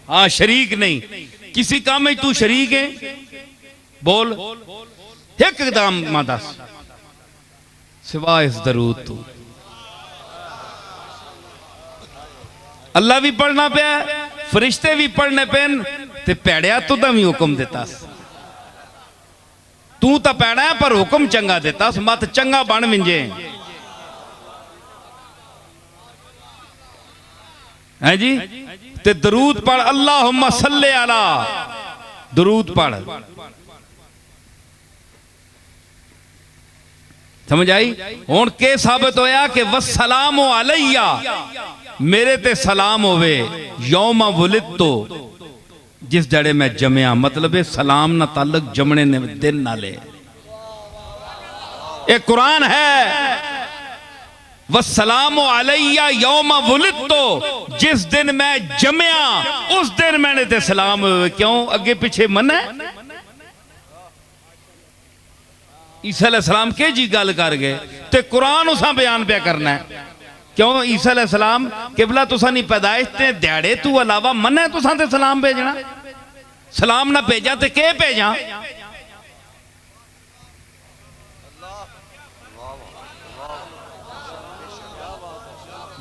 हाँ शरीक नहीं, किसी काम में तू शरीक है, बोल एक एकदम दस सिवाय इस दरूद तू। अल्लाह भी पढ़ना पे, फरिश्ते भी पढ़ने पेन, ते पैड़िया तू भी हुक्म देता, तू तो पैड़ा है पर हुक्म चंगा देता, मत चंगा बन मिंजे है जी। ते दरूद पढ़, अल्लाहुम्मा सल्ले अला, दरूद पढ़। समझ आई? हुण के साबित होया कि वस्सलामु अलैया, मेरे ते सलाम होवे, यौमा वुलिदतु, जिस जड़े मैं जमया। मतलब सलाम ना ताल्लुक जमने ने दिन नाले, एक कुरान है, वस्सलामु अलैया यौमा वुलिदतु, जिस दिन मैं जमया उस दिन मैंने ते सलाम होवे। क्यों अगे पीछे मन है? ईसा अलैहिस्सलाम के जी गल कर गए ते कुरान उसा बयान पे करना है। क्यों ईसा अलैहिस्सलाम किबला तुसा नहीं पैदाइश ते दिहाड़े तू अलावा मन है तुसा ते सलाम भेजना? सलाम ना भेजा ते के भेजा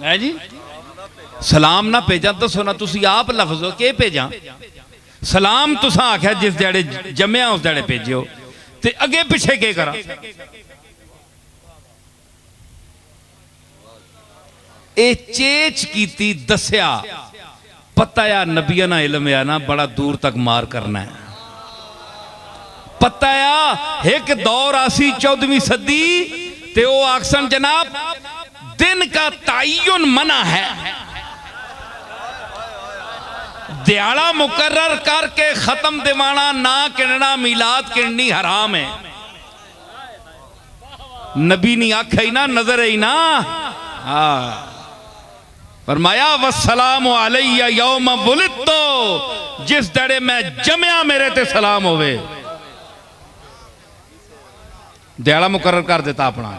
है जी? सलाम ना भेजा तो सुना तुसी आप लफ्ज हो के भेजा? सलाम तुसा आख्या जिस दिहाड़े जमया उस दिहाड़े भेजियो, ते अगे पिछे के करा? ए चेच कीती दस्या, पता या नबिया ना इल्म या ना बड़ा दूर तक मार करना है। पता या एक दौर आसी 14वीं सदी ते ओ आक्सन जनाब दिन का तायुन मना है, दिहाड़ा मुकर्रर करके खत्म दिवाना ना किनना, मिलाद किननी हराम है। नबी नहीं आखा ही ना, नजर ही ना। हाँ फरमाया वस्सलामु अलैया यौम वुलिदतु, जिस दड़े मैं जमया मेरे ते सलाम होवे। दिहाड़ा मुकर्रर कर देता अपना।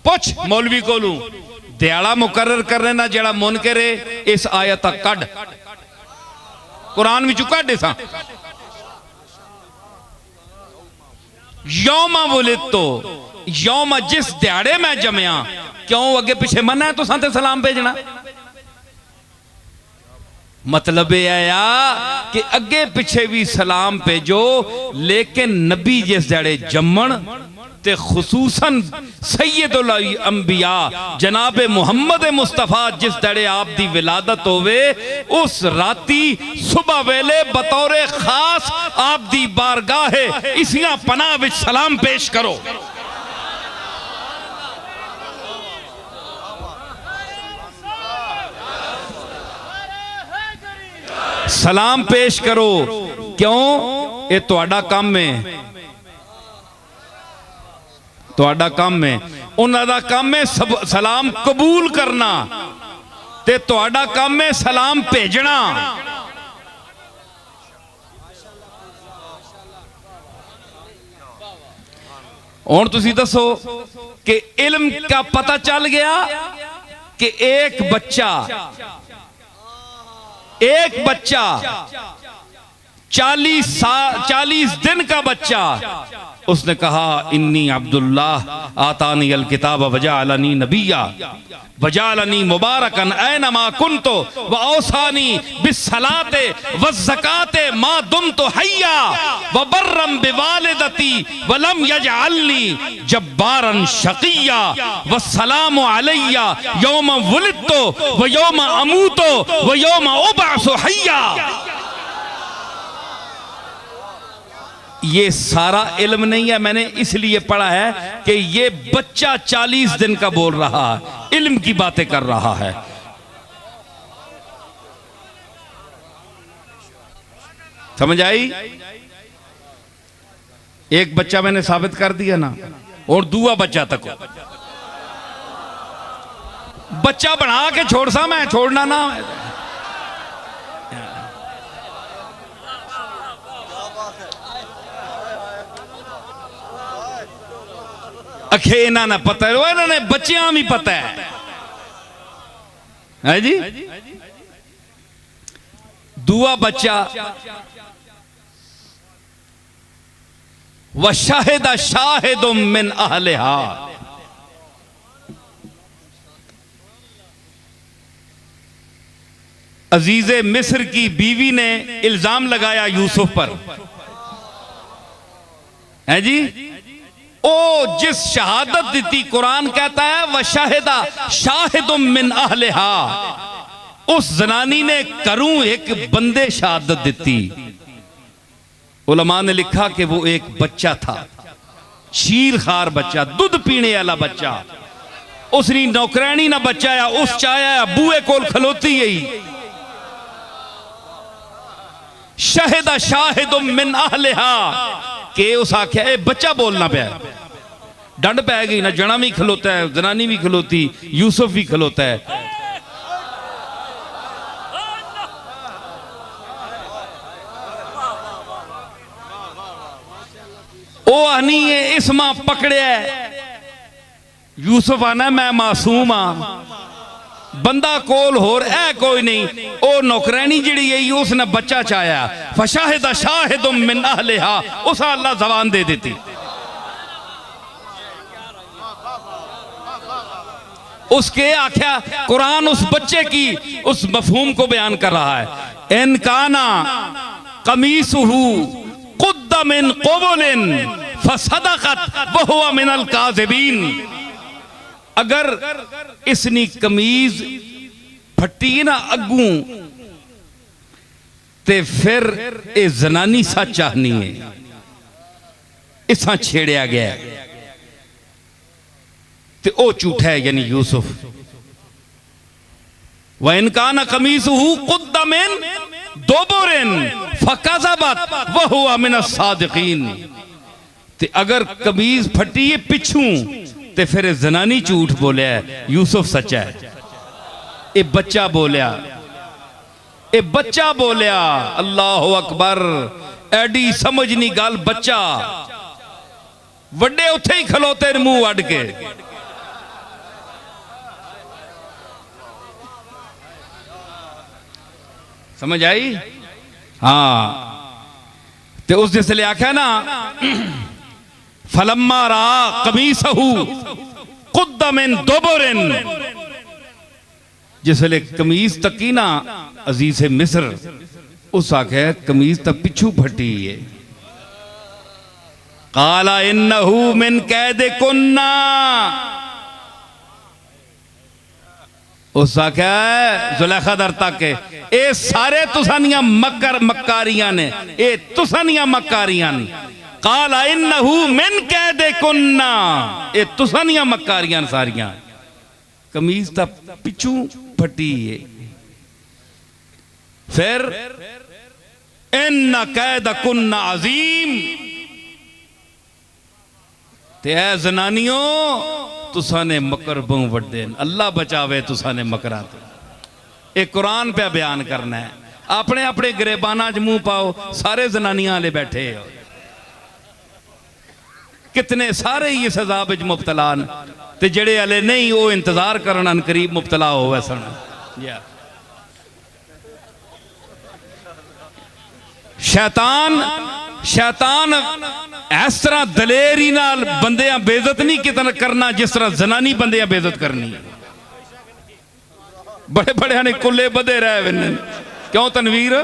पुछ मौलवी कोलू, दिहाड़ा मुकर्रर करने ना जड़ा मुनकर है, इस आयत कड कुरान विचों कड सा यौमा वुलिदतु, यौमा जिस दिहाड़े मैं जमया। क्यों अगे पिछे मना है तो साथे सलाम भेजना? मतलब यह आया कि अगे पिछे भी सलाम भेजो, लेकिन नबी जिस दिहाड़े जम्मन ते खुसूसन सैयदुल अंबिया जनाबे मुहम्मद मुस्तफा जिस दड़े आप दी विलादत होवे, उस राती सुबह वेले बतौरे खास आप दी बारगाहे इसियां पनाह विच सलाम पेश करो। सलाम पेश करो। क्यों? ये तुहाडा काम है, तुहाडा काम है। उन्हां दा काम है सलाम कबूल करना, ते तुहाडा काम है सलाम भेजना। हुण तुसीं दसो कि इल्म का पता चल गया कि एक बच्चा 40 दिन का बच्चा, उसने कहा इन्नी अब्दुल्लाह आतानी अल किताब वजाअलनी नबिया वजाअलनी मुबारकन ऐनमा कुन्तु व औसानी बिस्सलाते वज़्ज़काते मा दुमतु हय्या व बर्रम बिवालिदती व लम यजअलनी जब्बारन शक़िय्या वस्सलामु अलैया यौम वुलिदतु व यौम अमूतु व यौम उबअसु हय्या। ये सारा इल्म नहीं है, मैंने इसलिए पढ़ा है कि ये बच्चा 40 दिन का बोल रहा है, इल्म की बातें कर रहा है। समझ आई? एक बच्चा मैंने साबित कर दिया ना, और दूसरा बच्चा तक बच्चा बना के छोड़ सा, मैं छोड़ना ना। अखे इन्हों ने पता है, इन्होंने बच्चियां भी पता है जी। दूआ बच्चा व शाहिदा शाहिदुम मिन अहलिहा, अजीजे मिस्र की बीवी ने इल्जाम लगाया यूसुफ पर, है जी। ओ जिस शहादत दी, कुरान कहता है व शाहिदा शाहिदुम मिन अहलिहा, उस जनानी ने करूं एक बंदे शहादत दी। उलमा ने लिखा कि वो एक बच्चा था, शीर खार बच्चा, दूध पीने वाला बच्चा। उसने नौकरानी ना बचाया, उस चाया बूए कोल खलोती गई। शाहिदा शाहिदुम मिन अहलिहा के उस आख्या ए बच्चा बोलना पाया, डंड पै गई ना। जना भी खलोता है, जनानी भी खलोती, यूसुफ भी खलोता है। ओ आनी है इस मां पकड़िया, यूसुफ आना मैं मासूम हाँ, बंदा कोल होर है कोई नहीं। ओ नौकरानी जिहड़ी है उसने बच्चा चाया, फशाहिदा शाहिदुम मिन अहलिहा, उस अल्लाह जबान दे देती। उसके आख्या कुरान उस बच्चे की उस मफहूम को बयान कर रहा है। इन काना कमीसुहु कुद्दा मिन क़ुबुलिन फसदक़त व हुवा मिनल काज़िबीन, अगर इसनी कमीज फटी ना अगू ते फिर ए जनानी सच आनी है, इसा छेड़िया गया ते ओ झूठा है, यानी यूसुफ। व इनकान कमीसुहु कुद्दा मिन दुबुरिन फकज़बत व हुवा मिनस सादिकीन, ते अगर कमीज फटी है पिछू ते फिर जनानी झूठ बोलिया, यूसुफ सच्चा है। ए बच्चा बोलिया, ए बच्चा बोलिया, अल्लाह अकबर। एडी समझ नहीं गल, बच्चा वड्डे उथे ही खलोते मुंह अड के। समझ आई? हाँ, ते उस जिसले आख्या ना फलम्मा रा कमीसहु कुद्दा मिन दुबुरिन, जिसले कमीज तकी ना अजीज मिस्र, उस आखे कमीज तक पिछू फटी है। काला इन्नहु मिन कैदे कुन्ना, उस आख्या जुलेखा दर तक ए सारे तुसानियां मक्कारियां ने, ए तुसानियां मक्कारियां ने। काला इन्नहु मिन कैदे कुन्ना, ए तुसानियां मक्कारियां सारियां। कमीज ता पिछू फटी है। फिर इन्ना कैद कुन्ना अजीम, ते ऐ जनानियों तुसा ने मकर बहु वड्डे, अल्लाह बचावे तुसा ने मकरा तो। ये कुरान पे बयान करना है, अपने अपने गिरेबाना च मुंह पाओ, सारे जनानियां वाले बैठे हो, कितने सारे ही इस अजाब च मुब्तला न, ते जेड़े वाले नहीं वो इंतजार करन करीब मुब्तला होवे सन। शैतान इस तरह दलेरी नाल बंदियां बेइज्जत नहीं कितना करना जिस तरह जनानी बंदियां बेइज्जत करनी। बड़े बड़े ने कुल्ले बधे रहे, क्यों तनवीर?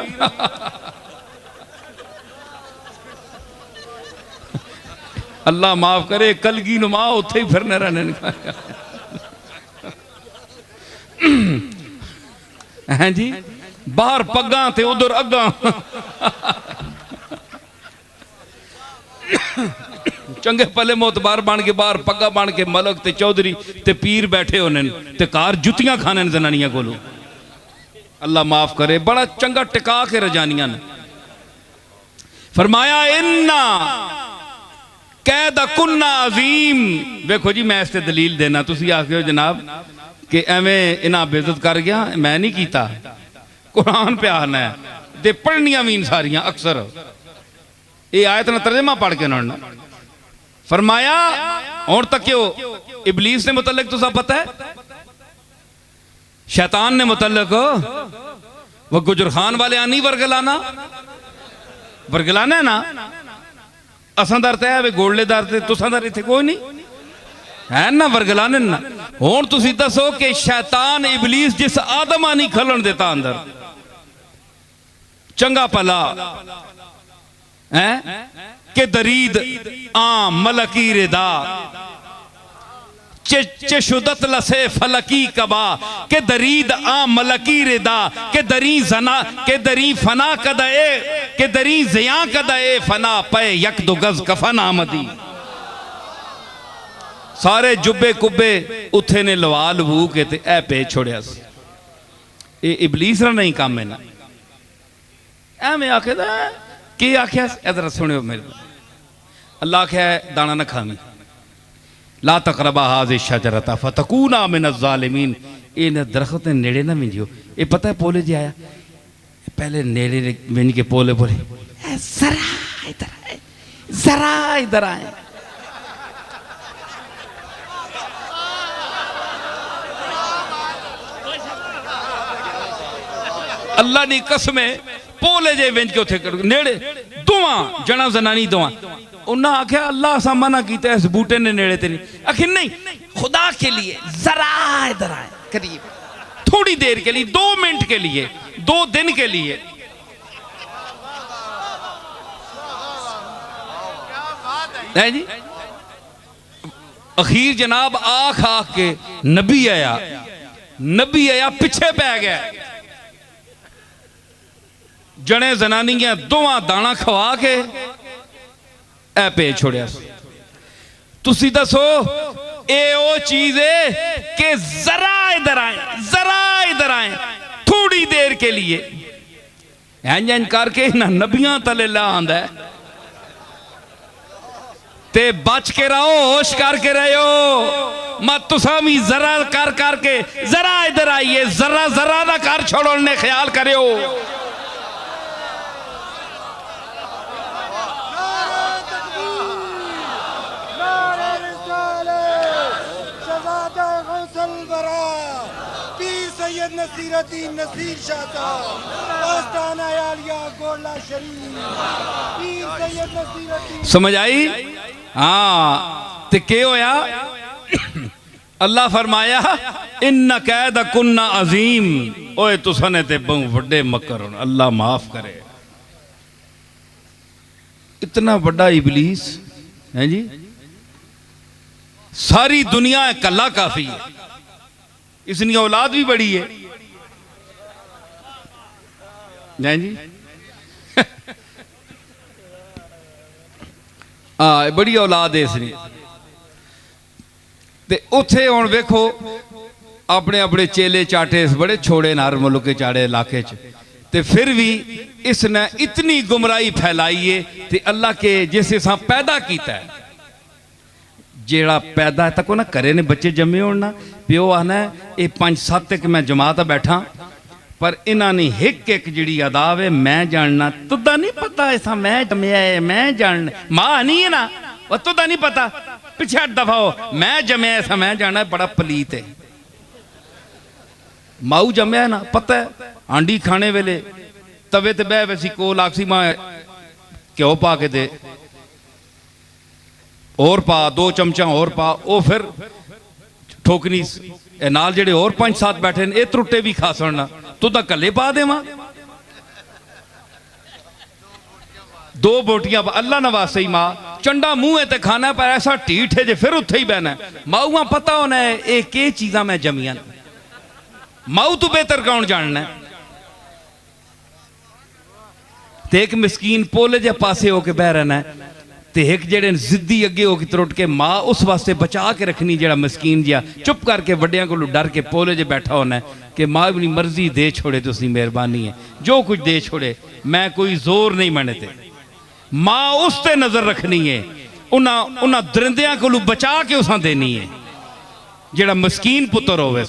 अल्लाह माफ करे, कलगी नुमा उत्थे ही फिरने रहने हैं जी, बाहर पग्गा ते उधर अग्गा। चंगे पले मोतबार बन के बाहर पग्गा बन के मलक ते चौधरी ते पीर बैठे होने ते कार जुतियां खाने जनानियां कोलों। अल्लाह माफ करे, बड़ा चंगा टिका के रजानियां ने। फरमाया इन्ना कैद कुन्ना अजीम। देखो जी मैं इससे दलील देना, तुसी आखियो जनाब कि एवें इन्हां बेइज्जत कर गया, मैं नहीं कीता, कुरान पे आना है ते पढ़नियां भी सारियां अक्सर। ये आयत ना तर्जमा पढ़ के उन्होंने फरमाया और तक क्यों इबलीस ने मुतल्लिक तुसा पता है, शैतान ने मुतल्लिक वह गुजर खान वाले आनी वर्गलाना वर्गलाना है ना असां दर ते है गोले दर ते तुसां दर इत्थे कोई नहीं है ना वर्गलाने ना। हुण तुसीं दसो कि शैतान इबलीस जिस आदम नहीं खलन देता अंदर चंगा भला है कि दरीद आम मलकी रिदा चशुदत लसे फलकी कबा के दरीद आम मलकी रिदा के दरी जना के दरी फना कदए के दरी जिया कदए फना पे यक दो गज कफन आमदी। सारे जुब्बे कुब्बे उथे ने लवा लवू के ते ए पे छोड़िया ये इबलीस ना नहीं काम है ना एवें आखे की आख्या इधर सुनियो मेरे अल्लाह आख्या दाना न खावी ला तकरबा हाज़िह शजरता फतकूना मिन ज़ालिमीन इन दरख्त के नेड़े ना मिंजियो। ये पता है पोले जी आया पहले नेड़े मिंज के पोले बोले जरा इधर आए जरा इधर आए अल्लाह नी कसमे पोले जे विंज के उथे नेड़े दुआ जना जनानी दुआ उन्हें आख्या अल्लाह असा मना किया इस बूटे ने नेड़े ते नहीं आखिर नहीं खुदा के लिए जरा इधर आए करीब थोड़ी देर के लिए 2 मिनट के लिए 2 दिन के लिए है जी। अखीर जनाब आख आख के नबी आया पिछे पै गया जने जनानियां दोवां दाना खवा के ए पे छोड़िया। तुसी दसो ए ओ चीज है कि जरा इधर आए थोड़ी देर के लिए इंजन करके ना नबियां तले ला आंदा ते बच के रहो होश करके रहो मत तुसा भी जरा कर करके जरा इधर आइए जरा जरा ना कर छोड़ने ख्याल करो। नसीर समझ आई हाँ ते के होया अल्लाह फरमाया इन्ना कैद कुन्ना अजीम ओए तुसने ते बहु बड़े मकर अल्लाह माफ करे। इतना बड़ा इबलीस है जी सारी दुनिया कल्ला काफी है इसकी औलाद भी बड़ी है जी हाँ बड़ी औलाद है इसने ते उथे हुण वेखो अपने अपने चेले चाटे बड़े छोड़े नार मुल्क चाड़े इलाके च ते फिर भी इसने इतनी गुमराही फैलाई है ते अल्लाह के जिस हिसाब पैदा किया है जेड़ा पैदा तक ना करे ने बच्चे जमे हो ना प्यो आना ये 5-7 एक मैं जमात बैठा पर इन्हों ने एक जी अदा है मैं जानना तुदा नहीं पता ऐसा मैं जमया है मैं जानना मां नहीं है ना वह तुदा नहीं पता पिछे 8 दफा हो मैं जमया ऐसा मैं जानना बड़ा पलीत है माऊ जमया है ना पता है आंडी खाने वेले तवे ते बह वैसी कोल आखसी मां घ्यो पा के दे और पा 2 चमचा और पा वो फिर ठोकनी नाल जेड़े और 5-7 बैठे ने त्रुटे भी खा सुनना तू तो कले पा देवा 2 बोटियां अल्लाह नवासे ही मां चंडा मुंह ते खाना पर ऐसा ढीठ है जे फिर उत्थे ही बहना माऊआ पता होना है ये के चीजा मैं जमिया माऊ तू बेहतर कौन जानना ते एक मिसकीन पोले जे पासे होके बह रहना है ते एक जेड़े जिद्दी अगे हो त्रुट के मां उस वास्ते बचा के रखनी जेड़ा मस्कीन जिहा चुप करके वड्डियां को डर के पोले जे बैठा होना है कि मां अपनी मर्जी दे छोड़े तुसी मेहरबानी है जो कुछ दे छोड़े मैं कोई जोर नहीं मनते मां उस ते नजर रखनी है उन्हां दरिंदियां को बचा के उसा देनी है जेड़ा मस्कीन पुत्र होवे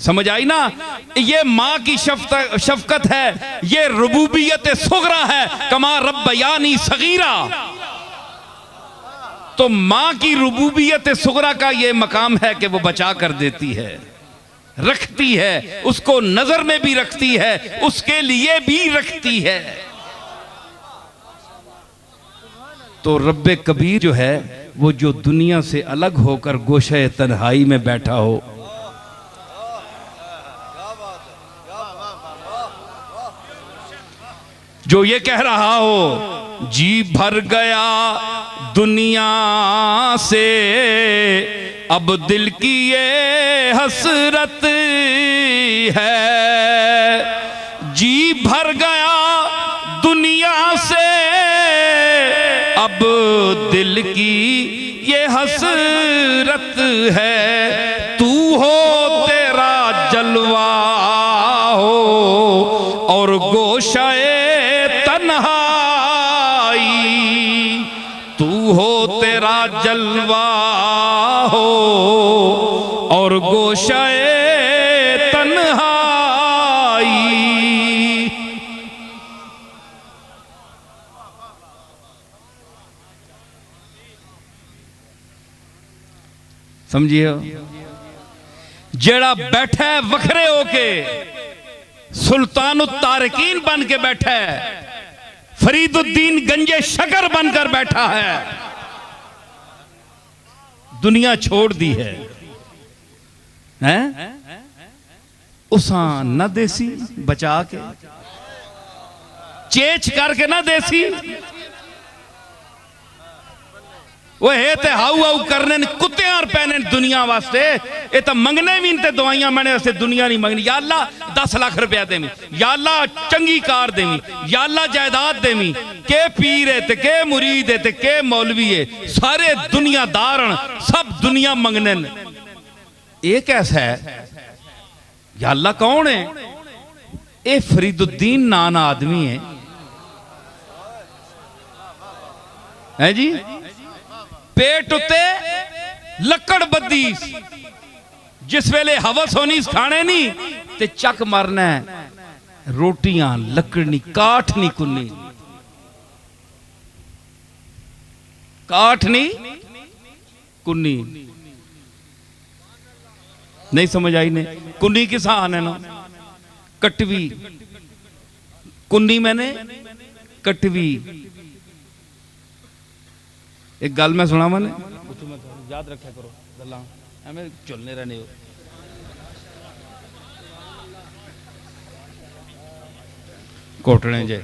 समझ आई ना ये मां की शफकत है ये रुबूबियत सुगरा है कमा रब्बयानी सगीरा तो मां की रुबूबियत सुगरा का ये मकाम है कि वो बचा कर देती है रखती है, उसको नजर में भी रखती है, उसके लिए भी रखती है। तो रब्बे कबीर जो है वो जो दुनिया से अलग होकर गोशे तन्हाई में बैठा हो, जो ये कह रहा हो जी भर गया दुनिया से, अब दिल की ये हसरत है। जी भर गया दुनिया से, अब दिल की ये हसरत है। तू हो तेरा जलवा हो और गोशाए तन्हाई, तू हो तेरा जलवा हो और गोशाए तन्हाई। समझिए, जेड़ा बैठा है वखरे होके, सुल्तान तारकीन बन के बैठा है, फरीदुद्दीन गंजे शकर बनकर बैठा है, दुनिया छोड़ दी है, हैं? उसा न देसी बचा के, चेच करके ना देसी, वो है ते हाउ हाउ करने कुत्ते और पैने दुनिया वास्ते। ये तो मंगने भी ते दवाइयां मैंने वास्ते दुनिया नहीं मंगनी। या अल्लाह 10 लाख रुपया देवी, या अल्लाह चंगी कार देवी, या अल्लाह जायदाद देवी। के पीर है ते के मुरीद है ते के मौलवी है, सारे दुनियादार सब दुनिया मंगने। ये कैसा है? या अल्लाह कौन है? ये फरीदुद्दीन नाना आदमी है जी। पेट उत्ते लकड़ बद्दी, जिस वेले हवस होनी खाने नहीं ते चक मरना है। रोटियां लकड़नी, काठ नहीं कुन्नी, काठ नहीं कुन्नी। नहीं समझ आई ने? कुन्नी किस आने ना, कटवी कुन्नी मैंने कटवी। एक गल मैं सुना मैंने, याद रखा करो गल्लां एवें चलने रहने हो। कोटने जे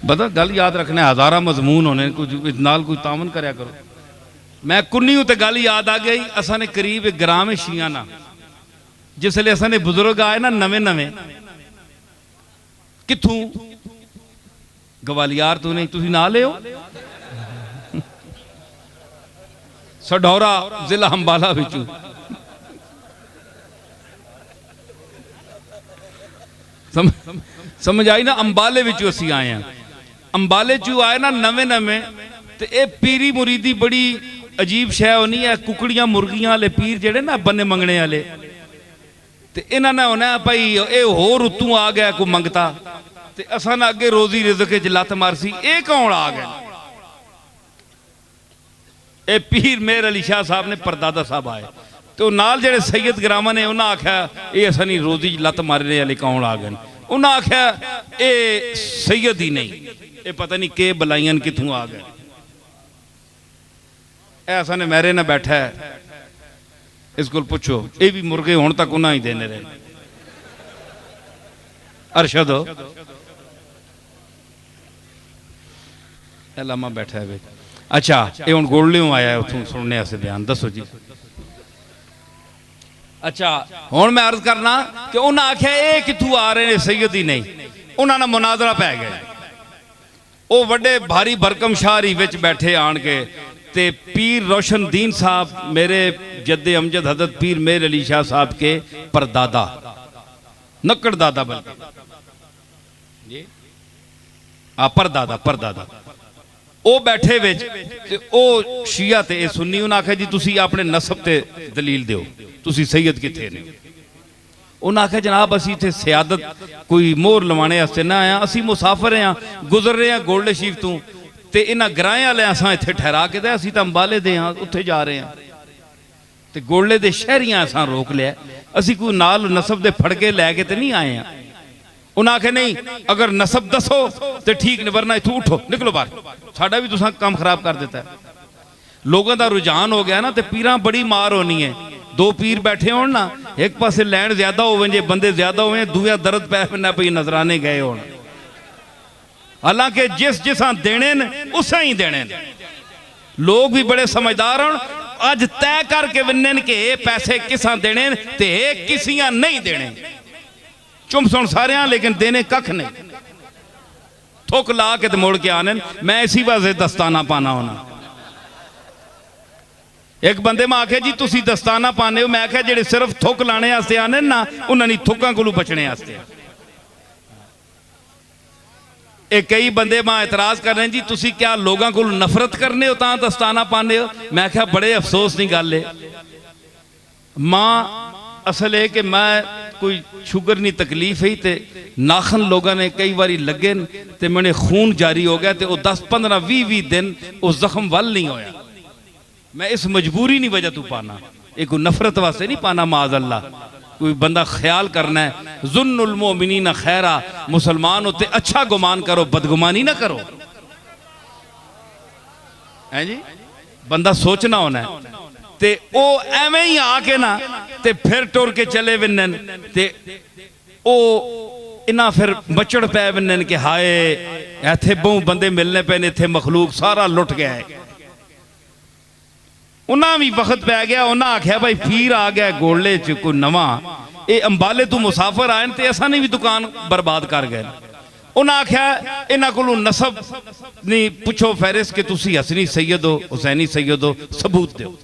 बता गल याद रखने, हजारा मजमून होने, कुछ नाल कुछ तामन करया करो। मैं कुन्नी हूं ते गल याद आ गई। असा ने करीब एक ग्राम है शियाना, जिसले असा ने बुजुर्ग आए ना नवे नवे, किथों गवालियार तो नहीं, तुसी ना ले हो, सढौरा जिला अंबाला बिचू। समझ आई ना? अंबाले बिचू असी आए हैं। अंबाले चू आए ना नवे नवे, ते ए पीरी मुरीदी बड़ी अजीब शै होनी है। कुकड़ियां मुर्गियां वाले पीर जेड़े ना बन्ने मंगने वाले, ते इन्हां ने होना भाई ये होर उतों आ गया कोई मंगता, ते असां ना अगे रोजी रिज़क च लत मारसी। ये कौन आ गया? ए पीर मेहर अली शाह साहब ने परदादा साहब आए, तो नाल जेड़े सैयद ग्रामा ने उन्हें आख्या ये असां नी रोजी लत मारने वाले कौन आ गए? उन्हें आख्या ये सैयद ही नहीं, ये पता नहीं के बलाइयां कितों आ गए। ऐसा ने मेरे ना बैठा है, इस को पूछो, ये भी मुर्गे हुण तक उन्हें ही देने रहे। अरशद लामा बैठा है। अच्छा, ये हुण गोलड़ियों आया है उथों सुनने से बयान, दसो जी। अच्छा, हुण मैं अर्ज करना कि उन्हें आख्या ये कितों आ रहे हैं, सैयद ही नहीं। उन्होंने मुनाजरा पै गया। वो बड़े भारी भरकम शाहरी विच बैठे आन के, ते पीर रोशन दीन साहब मेरे जद्दे अमजद हजरत पीर मेहर अली शाह साहब के परदादा, नक्कड़ दादा बल्कि परदादा परदादा, वो बैठे विच ते ओ शिया ते सुन्नी। उन्हें आख्या जी तुसी अपने नसब ते दलील दिओ, तुसी सैयद किथे ने? उन्हें आख्या जनाब असी इत्थे सियादत कोई मोहर लवाने वास्ते ना आया, असी मुसाफिर हैं, गुजर रहे हैं गोल्ड शीफ तो, ते इन्हां ग्राएं वाले असां इत्थे ठहरा के ते असीं तां अंबाले दे हां, उत्थे जा रहे हैं ते गोले दे शहरियां असां रोक लिया, असीं कोई नाल नसब दे फड़के लैके ते नहीं आए हैं। उन्हें आखे नहीं अगर नसब दसो तो ठीक नहीं, वरना इथों उठो निकलो बाहर, साडा भी तुसां काम खराब कर देता है। लोगों का रुझान हो गया ना, तो पीरां बड़ी मार होनी है। दो पीर बैठे हो ना, एक पासे लैंड ज्यादा हो जे बंदे ज्यादा हो, दूया दर्द पै पैना पई नजराने गए हो। हालांकि जिस जिसा देने उस ही देने, लोग भी बड़े समझदार हो, अज तय करके विन्न के पैसे किसा देने ते किसियां नहीं देने। चुम सुन सारे लेकिन देने कख नहीं, थुक ला के मुड़ के आने। मैं इसी वास्ते दस्ताना पाना होना। एक बंदे में आखे जी तुसी दस्ताना पाने हो, मैं आख्या जेडे सिर्फ थुक लाने वास्ते आने ना, उन्होंने थुक्कां कोलों बचने वास्ते। एक कई बंदे मां एतराज कर रहे हैं जी तुसी क्या लोगों को नफरत करने हो तां दस्ताना पाने हो। मैं आख्या बड़े अफसोस की गल है मां, असल है कि मैं कोई शुगर नहीं तकलीफ ही ते नाखन लोगों ने कई बारी लगे ते मैंने खून जारी हो गया, तो 10 15 20 दिन उस जख्म वल नहीं होया। मैं इस मजबूरी नहीं वजह तू पाना, एक नफरत वास्ते नहीं पाना। माज अल्लाह कोई बंदा ख्याल करना है, जुन्नुल मोमिनीन खैरा, मुसलमान होते अच्छा गुमान करो, बदगुमानी ना करो है जी। बंदा सोचना होना है ते ओ एवें ही आके ना ते फिर टुर के चले विन्न ते ओ इना फिर मचड़ पै विन्न के हाय इत्थे बहु बंदे मिलने पे, इत्थे मखलूक सारा लुट गया है। उन्हें भी वक्त पै गया, उन्हें आख्या भाई पीर आ गया गोले च कोई नवा, ये अंबाले तू मुसाफर आए ते असा भी दुकान बर्बाद कर गए। उन्हें आख्या इन्हों को नसब नहीं पुछो फहरिस्त कि तुसी हसनी सैयद हो, हुसैनी सैयद हो, सबूत दो।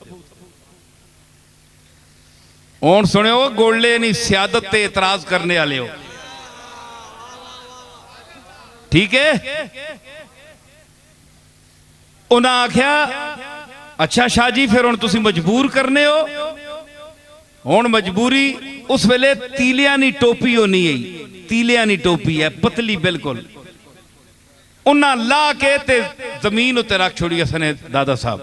हुण सुनियो, गोले नहीं सियादत ते एतराज करने वाले हो, ठीक है। उन्हें आख्या अच्छा शाह जी फिर हुण तुसी मजबूर करने हो। हुण मजबूरी उस वेले तीलियां नी टोपी होनी है, तीलियां नी टोपी है पतली बिल्कुल, उन्हें ला के ते जमीन उत्ते रख छोड़ी असने दादा साहब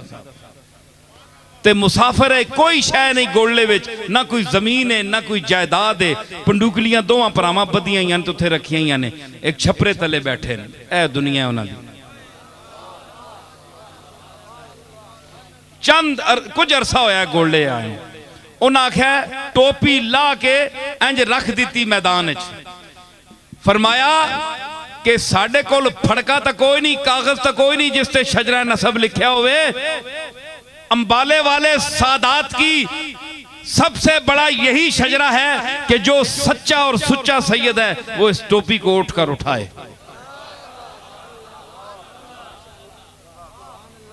ते मुसाफिर है, कोई शह नहीं गोले विच, ना कोई जमीन है ना कोई जायदाद है। पंडुकलियां दोवां भरावां बधियां तो उत्थे रखियां ने, एक छपरे तले बैठे ने, ए दुनिया उन्हां दी। चंद कुछ अरसा होया गोले आए, उन्हें आख्या टोपी ला के इंज रख दी मैदान च, फरमाया कि साडे कोल फड़का तो कोई नहीं, कागज तो कोई नहीं जिस ते शजरा नसब लिखा होवे। अंबाले वाले सादात की सबसे बड़ा यही शजरा है कि जो सच्चा और सुच्चा सैयद है वो इस टोपी को उठकर उठाए।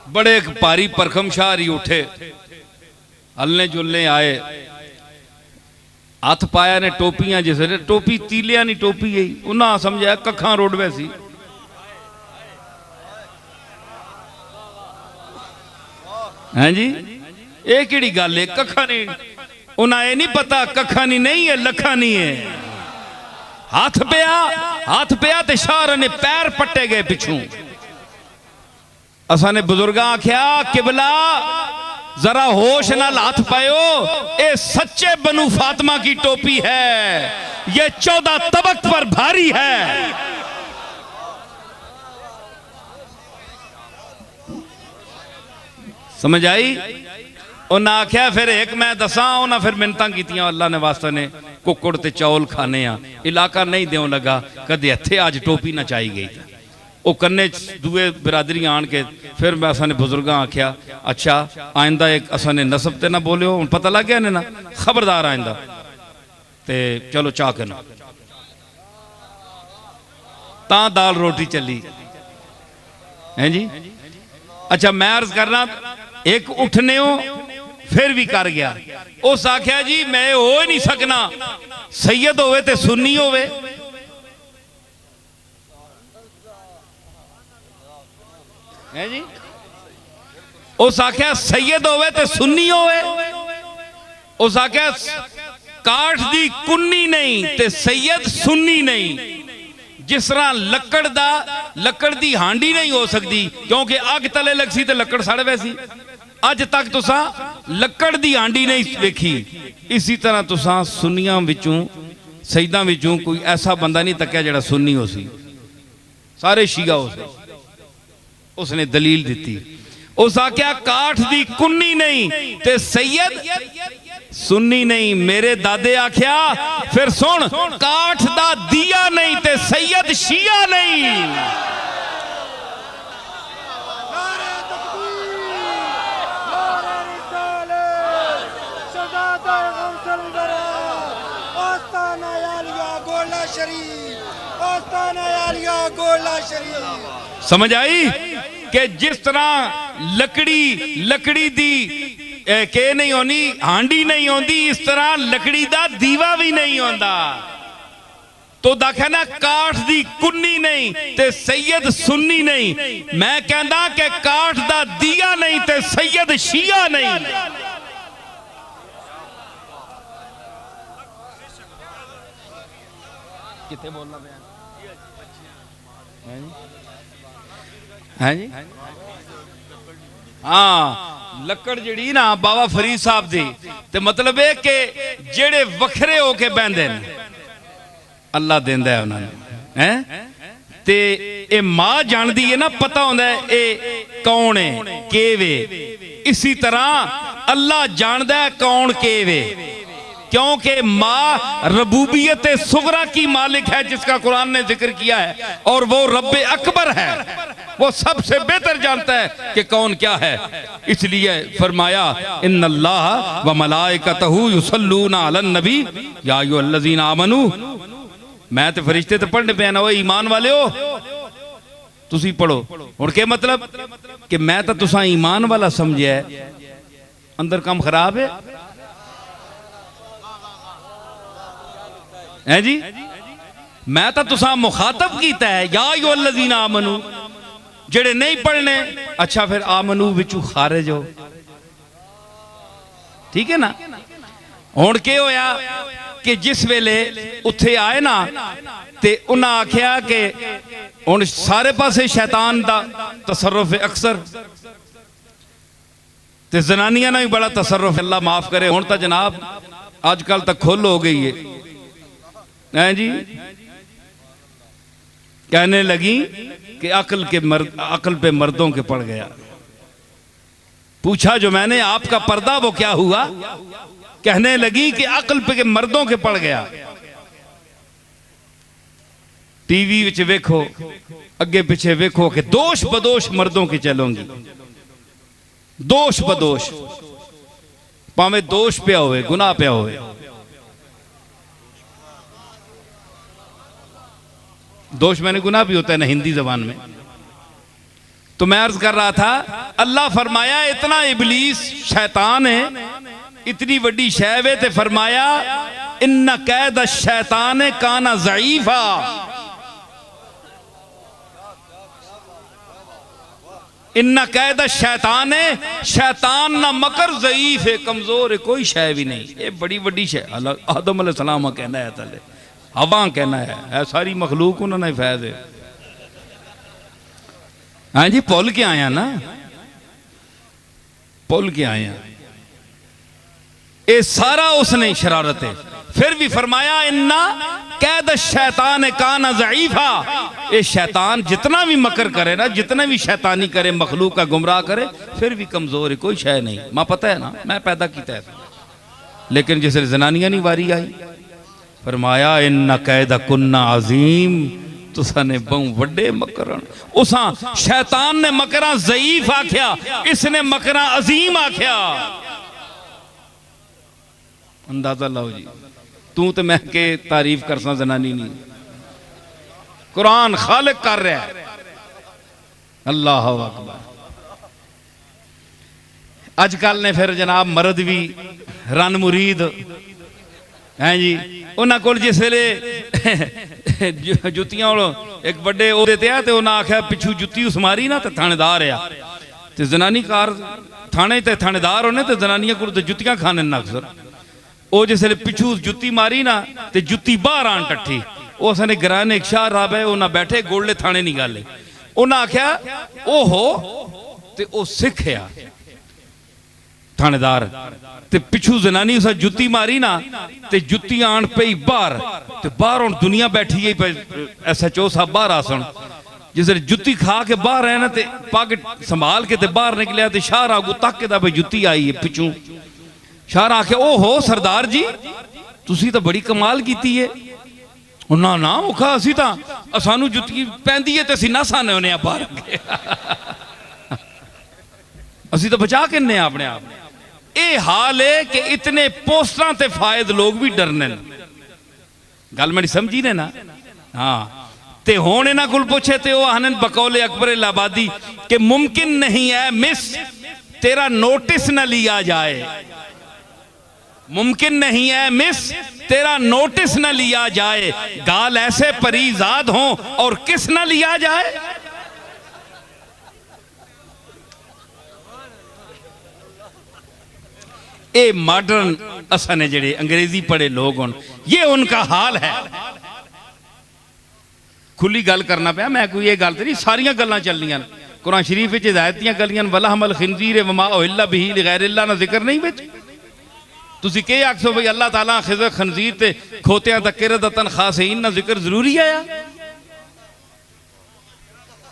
बड़े भारी परखम शाहरी उठे, हलने जुलने आए, हाथ पाया ने टोपियां, जिस टोपी तीलिया नहीं टोपी है, उन्हें समझा कखा रोडवे सी। हैं जी ये किहड़ी गल है, कखा नहीं, उन्हें ये नहीं पता कखा नहीं है लखा नहीं है। हाथ पिया ते शाह ने पैर पट्टे गए पिछू। असा ने बुजुर्गा आख्या किबला जरा होश नाल हाथ पायो, ये सच्चे बनु फातिमा की टोपी है, ये 14 तबक पर भारी है। समझ आई? उन्हें आख्या फिर एक मैं दसा, उन्हें फिर मिन्नतां कीतियां अल्लाह ने वास्ते ने कुकड़ ते चौल खाने आ, इलाका नहीं देव लगा, कदे इत्थे अज टोपी ना चाही गई। वो कन्ने दुए बिरादरी आन के फिर मैं असा ने बुजुर्गा आख्या अच्छा आइंदा एक असा ने नसब ते ना बोलियो, हुण पता लग गया ने ना, खबरदार आइंदा ते चलो चाह के ना ता दाल रोटी चली है जी। अच्छा मैं अर्ज करना, एक उठने हो फिर भी कर गया, उस आख्या जी मैं हो ही नहीं सकना, सैयद होवे ते सुन्नी होवे। है जी उस आख्या सैयद होवे ते सुन्नी होवे, उस आख्या काठ दी कुन्नी नहीं ते सैयद सुन्नी नहीं। जिस तरह लकड़ दा लकड़ दी हांडी नहीं हो सकती क्योंकि अग तले लग सी ते लकड़ सड़ वैसी। अज तक तुसा लकड़ दी हांडी नहीं वेखी। इसी तरह तुसा सुन्नियां विचों सईदां विचों कोई ऐसा बंदा नहीं तक्या जिहड़ा सुन्नी हो सी, सारे शिया हो सी। उसने दलील दी, उस आख्या काठ दी कुन्नी नहीं ते सैयद सुन्नी नहीं। मेरे दादे आख्या फिर सुन, काठ दा दिया नहीं ते सैयद शिया नहीं। समझ आई कि जिस तरह लकड़ी दी के नहीं होनी, हांडी नहीं होती, इस तरह लकड़ी दा दीवा भी नहीं होता। तो देखा ना, काठ दी कुन्नी नहीं ते सैयद सुन्नी नहीं। मैं कहना कि काठ दा दिया नहीं ते सैयद शिया नहीं। किथे बोलना पे है जी? हाँ, लकड़ जड़ी ना बाबा फरीद साहब दी ते मतलब है कि जेड़े वखरे होके बहंदे ने अल्लाह देंदा है उन्होंने, हैं ते ए मां जानदी है ना, पता होंदा है ए कौन है केवे। इसी तरह अल्लाह जानदा है कौन केवे, क्योंकि माँ रबूबियत सुगरा की मालिक है जिसका कुरान ने जिक्र किया है, और वो रब अकबर है, वो सबसे बेहतर जानता है कि कौन क्या है। इसलिए फरमाया इन्नल्लाह व मलाइकतहू युसल्लूना अलन नबी या अय्युहल्लज़ीना आमनू। मैं तो फरिश्ते तो पढ़ने पे ना, वो ईमान वाले हो तुसी पढ़ो। और क्या मतलब कि मैं तो तुसा ईमान वाला समझे, अंदर काम खराब है जी। मैं तो तुसा मुखातब कीता है या अय्युहल्लज़ीना आमनू, जेड़े नहीं पढ़ने अच्छा फिर आमनू विचू खारिज हो, ठीक है ना। हुण के होया कि जिस वेले उत्थे आए ना ते उन्हें आख्या कि हुण सारे पासे शैतान दा तसर्रुफ है अक्सर, ते जनानियां ना भी बड़ा तसर्रुफ, अल्लाह माफ करे। हुण तो जनाब आजकल तक खुल हो गई है जी। कहने लगी कि अकल पे मर्दों के पड़ गया। पूछा जो मैंने आपका पर्दा वो क्या हुआ? कहने लगी कि अकल पे मर्दों के पड़ गया। टीवी विच वेखो, अगे पीछे वेखो कि दोष बदोश मर्दों की चलोगी, दोष बदोश, भावे दोष पिया होवे, गुनाह पिया होवे। दोष मैंने गुनाह भी होता है ना हिंदी जबान में। तो मैं अर्ज कर रहा था, अल्लाह फरमाया इतना इबलीस शैतान है, इतनी बड़ी शैव है, ते फरमाया इन्ना कैद शैतान काना ज़ईफा। इन्ना कैद शैतान है, शैतान ना मकर ज़ईफ है, कमजोर है, कोई शै भी नहीं। ये बड़ी बड़ी शै आदम अलैहिस्सलाम कहना है, तले हवा कहना है सारी मखलूक उन्होंने फैज है। हाँ जी, भुल के आया ना, भुल के आया, ये सारा उसने शरारत है। फिर भी फरमाया इन्ना कैद शैतान काना ज़ईफा। ये शैतान जितना भी मकर करे ना, जितना भी शैतानी करे, मखलूक का गुमराह करे, फिर भी कमजोर है, कोई शय नहीं। मां पता है ना, मैं पैदा किया है। लेकिन जिस जनानियां नहीं वारी आई, फरमाया इन्ना कैदा कुन्ना अजीम, तुसा ने बहु वड्डे मकरन। उसा शैतान ने मकरा ज़ईफ आख्या, इसने मकरा अजीम आख्या। अंदाजा लाओ जी, तू तो मैं के तारीफ करसा जनानी नहीं, कुरान खालिक कर रहा है। अल्लाह अकबर। अजकल ने फिर जनाब मर्द भी रन मुरीद हैं जी, उन्होंने को जिस वे जुतियां एक बड़े ओहदे ते है, ते उन्हें आख्या पिछू जुत्ती उस मारी ना, तो थानेदार आ, ते जनानी कार थाने ते थानेदार होने, तो जनानियां को जुत्तियां खाने ना अक्सर। वो जिस पिछू जुत्ती मारी ना, ते जुत्ती बाहर आन टट्ठी, वो असने गराने एक शाह राब है उन्हें बैठे गोल्डे थाने नहीं गल उन्हें आख्या ओहो ते ओ सिख आ थानेदार ते पिछू जनानी उस जुत्ती मारी ना ते जुत्ती आन पई बाहर ते बाहर हुण दुनिया बैठी है SHO साहब बाहर आसन जिस जुत्ती खा के बाहर है ना ते पग संभाल के ते बाहर निकलिया ते शाह आगू तक के भाई जुत्ती आई है पिछू शाह आखे ओहो सरदार जी तुसी तो बड़ी कमाल की है ना ना औखा असी तो सानू जुत्ती पैंदी है तो असी ना साने होने बाहर असी तो बचा के अपने आप ये हाल है कि इतने पोस्टर ते फायद लोग भी डरने गल मेरी समझी ने ना हाँ ते हुण इन्हां कोल पुछे ते वो आखन बकौले अकबर इलाहाबादी कि मुमकिन नहीं है मिस तेरा नोटिस न लिया जाए मुमकिन नहीं है मिस तेरा नोटिस न लिया जाए गाल ऐसे परीजाद हो और किस न लिया जाए ये मॉडर्न असने जेड़े अंग्रेजी पढ़े लोग हों ये उनका हाल है खुली गल करना पाया मैं कोई ये गल तो नहीं सारिया गल्लां चलनियां कुरान शरीफ विच हिदायत दियां गल्लियां वला हमल खिंजीर वमा उहिल्ला बिही लिगैरिल्लाह ना जिक्र नहीं विच तुसी के आखो भाई अल्लाह ताला खिज़र खंजीर ते खोतियां तक किरदतन खासीन ना जिक्र जरूरी है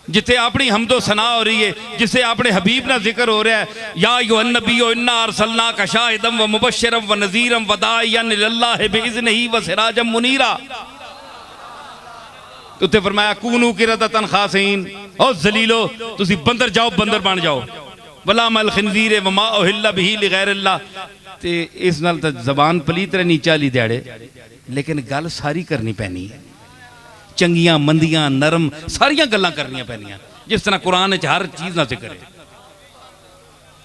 जिथे अपनी हमदो सना हो रही है जिसे अपने हबीब ना जिक्र हो रहा है या अय्युहन नबिय्यु इन्ना अरसलनाका शाहिदम व मुबश्शिरम व नज़ीरम व दाइयन इलल्लाहि बिइज़निही व सिराजम मुनीरा उत्ते फरमाया कूनू किरदतन खासीन ओ जलीलो तुसी बंदर जाओ बंदर बन जाओ वला मल खिंजीर व मा उहिल्ला बिही लिगैरिल्लाह ते इस नाल तो जबान पलीत रहनी 40 दिहाड़े लेकिन गल सारी करनी पैनी है चंगियां मंदियां नरम सारिया गल्लां करनियां पैनियां जिस तरह कुरान च हर चीज ना जिक्र है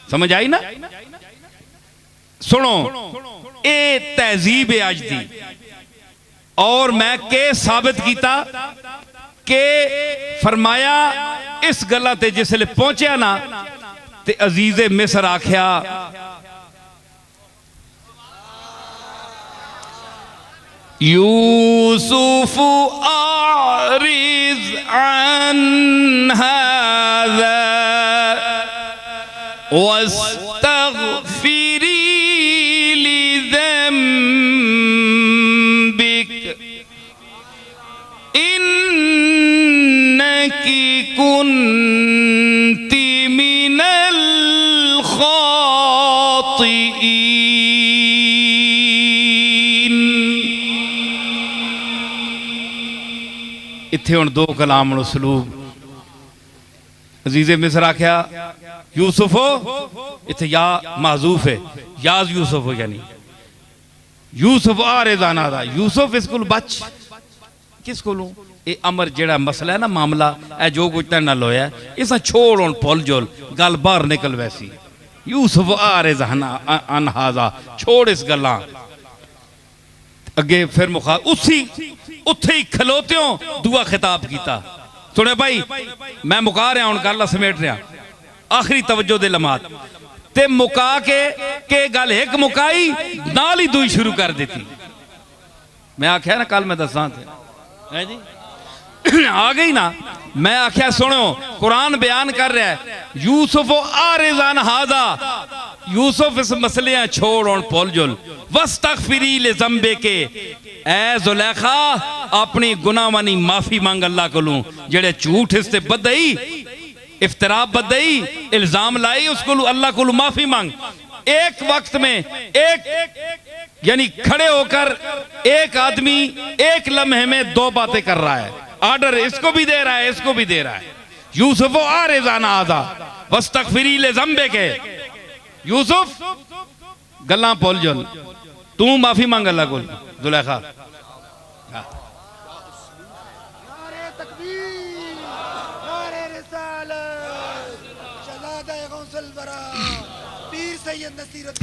समझ आई ना सुनो ये तहजीब है अज दी और मैं के साबित किया के फरमाया इस गल्ला ते जिसले पहुंचा ना ते अजीजे मिस्र आख्या यूसुफ आरिज अन हाज़ा वस्तग़फिरी लिज़ंबिक इन्नकी कुन्ती मिनल खातिईन इत्थे हुण दो कलाम उसलूब अजीज़े मिस्र आख्या यूसुफो इत्थे या माजूफ है याज यूसुफ यानी यूसुफ आरेजाना दा यूसुफ इस कोल बच किस कोलों ये अमर जेड़ा मसला है ना मामला ए जो कुछ तेरे नाल होया इसा छोड़ हुण भुल जुल गल बाहर निकल वैसी यूसुफ आरेजाना अन हाज़ा छोड़ इस गल्लां अगे फिर मुखा उसी उत्थे ही खलोत्यों दुआ खिताब किया सुने भाई मैं मुका रहा हूं गल समेट रहा आखिरी तवज्जो दे लम्हात ते मुका के गल एक मुकाई नाल ही दुई शुरू कर दी मैं आख्या ना कल मैं दसा है जी आ गई ना मैं आख्या सुनो कुरान बयान कर रहा है यूसुफ आरिज़ान हाज़ा यूसुफ इस मसले छोड़ और भुल जुल वस्तग़फिरी लिज़ंबे के ए ज़ुलेखा अपनी गुनाहवानी माफी मांग अल्लाह कोलों जेड़े झूठ इससे बदई इफ्तरा बदई इल्जाम लाई उसको अल्लाह को माफी मांग एक वक्त में एक यानी खड़े होकर एक आदमी एक लम्हे में दो बातें कर रहा है ऑर्डर इसको भी दे रहा है इसको भी दे रहा है यूसुफ आरिज़ान हाज़ा वस्तग़फिरी लिज़ंबे के यूसुफ गल्लां भुल जुल तू माफी मांग अल्लाह को ज़ुलेखा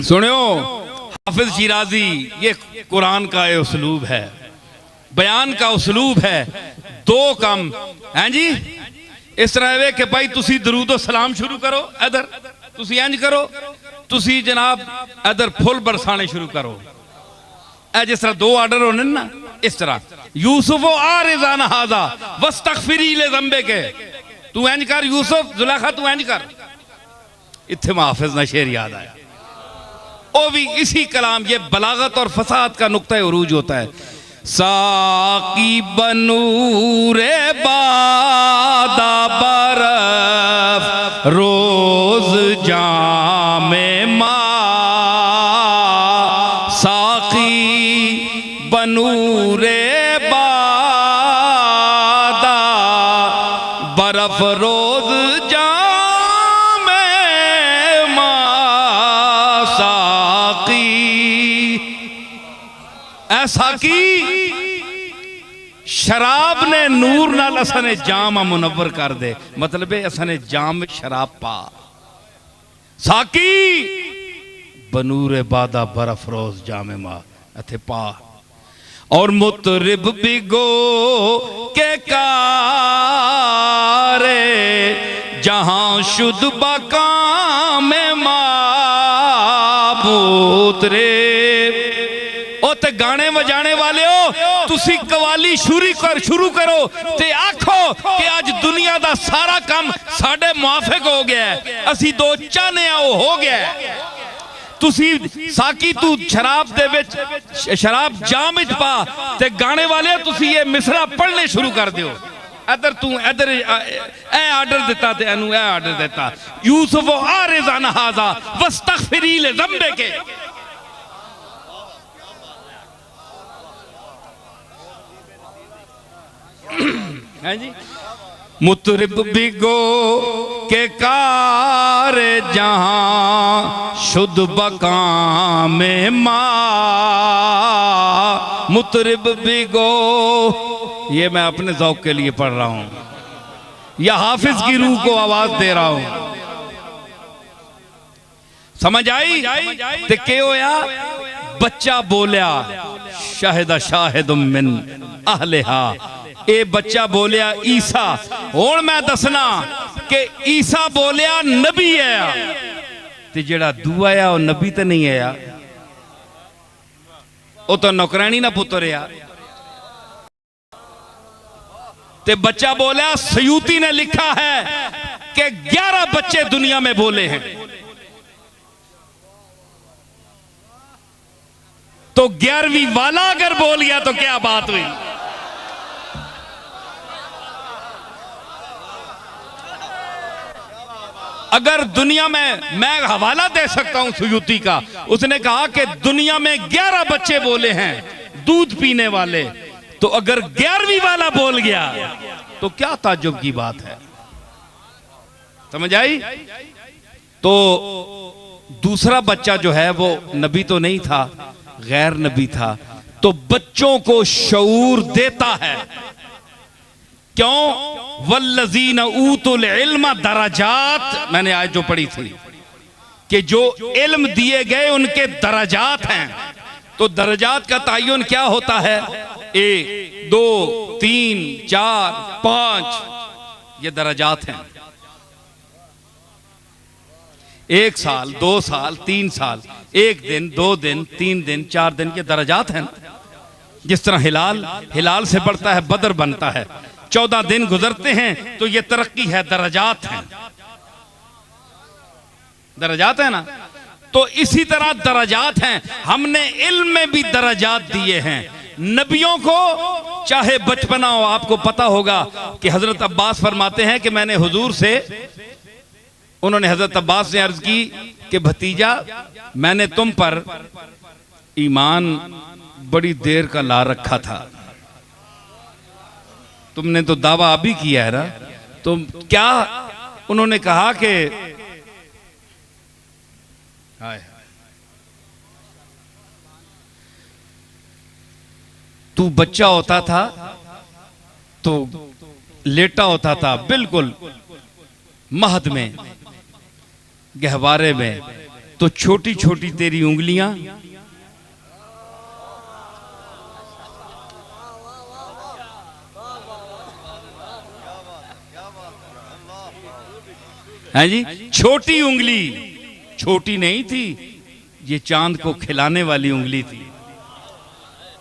सुनियो हाफिज शिराजी ये कुरान का ये उसलूब है बयान का उसलूब है दो काम हैं जी इस तरह वे कि भाई तुसी दरूद सलाम शुरू करो इधर तुसी इंज करो तुसी जनाब इधर फुल बरसाने शुरू करो ए जिस तरह दो आर्डर होने ना इस तरह यूसुफ आरिज़ान हाजा वस्तगफिरी ले ज़ंबे के, तू इंज कर यूसुफ, जुलेखा तू इंज कर। इत्थे हाफिज ना शेर याद आया, वो भी इसी कलाम, ये बलागत और फसाद का नुक्ता उरूज होता है। साकी बनूरे बादा बरफ रोज जामे मा, साकी बनूरे बादा बरफ रोज जामे मा, साकी ऐसा की शराब ने नूर नाल असने जाम मुनव्वर कर दे, मतलब है असने जाम में शराब पा। साकी बनूरे बादा बरफ रोज जामे मा अथे पा। और मुतरिब बिगो के कारे जहां शुद्ध बकाम माबूत रे। ओ ते गाने बजाने वाले हो, तुसी कवाली शुरू करो ते आखो कि आज दुनिया दा सारा काम साडे मुआफिक हो गया है, असी दो चाहने वो हो गया है। तुसी साकी तू शराब दे विच शराब जाम विच पा ते गाने वाले तुसी ये मिसरा पढ़ने शुरू कर दियो। इधर तू इधर ए आर्डर दिता ते एनु ए आर्डर दिता, यूसुफ आरिज़ान हाजा वस्तगफिरी ले ज़ंबे के। हैं जी, मुतरिब बिगो के कार जहां शुद्ध बकाम मा, मुतरिब बिगो, ये मैं अपने ज़ौक़ के लिए पढ़ रहा हूं या हाफिज की रूह को आवाज दे रहा हूं। समझ आई? ते के होया, बच्चा बोलिया शाहिदा शाहिदुम मिन अहलिहा, ए बच्चा बोलिया ईसा। हुण मैं दसना कि ईसा बोलिया नबी है, ते जेड़ा दूआ है वो नबी तो नहीं है, वो तो नौकरानी ना पुत्र है। ते बच्चा बोलिया, सयूती ने लिखा है कि 11 बच्चे दुनिया में बोले हैं, तो 11वीं वाला अगर बोल गया तो क्या बात हुई। अगर दुनिया में, मैं हवाला दे सकता हूं सयूती का, उसने कहा कि दुनिया में 11 बच्चे बोले हैं दूध पीने वाले, तो अगर 11वीं वाला बोल गया तो क्या ताज्जुब की बात है। समझ आई? तो दूसरा बच्चा जो है वो नबी तो नहीं था, गैर नबी था, तो बच्चों को शऊर देता है। क्यों? वल्लज़ीन ऊतुल इल्म दरजात, मैंने आज जो पढ़ी थी कि जो इल्म दिए गए उनके दरजात हैं। तो दरजात का तायुन क्या होता है? 1 2 3 4 5, ये दरजात हैं। 1 साल 2 साल 3 साल, 1 दिन 2 दिन 3 दिन 4 दिन, ये दरजात हैं। जिस तरह हिलाल से बढ़ता है बदर बनता है, 14 दिन गुजरते हैं तो ये तरक्की है, दरजात हैं, दरजात है ना। तो इसी तरह दरजात हैं। हमने इल्म में भी दरजात दिए हैं नबियों को, चाहे बचपना हो। आपको पता होगा कि हजरत अब्बास फरमाते हैं कि मैंने हुजूर से, उन्होंने हजरत अब्बास ने अर्ज की कि भतीजा मैंने तुम पर ईमान बड़ी देर का ला रखा था, तुमने तो दावा अभी किया है ना, तो क्या? उन्होंने कहा कि तू बच्चा होता था तो लेटा होता था बिल्कुल महद में, गहवारे में, तो छोटी छोटी तेरी उंगलियां हैं जी, छोटी उंगली, छोटी नहीं थी, ये चांद को खिलाने वाली उंगली थी,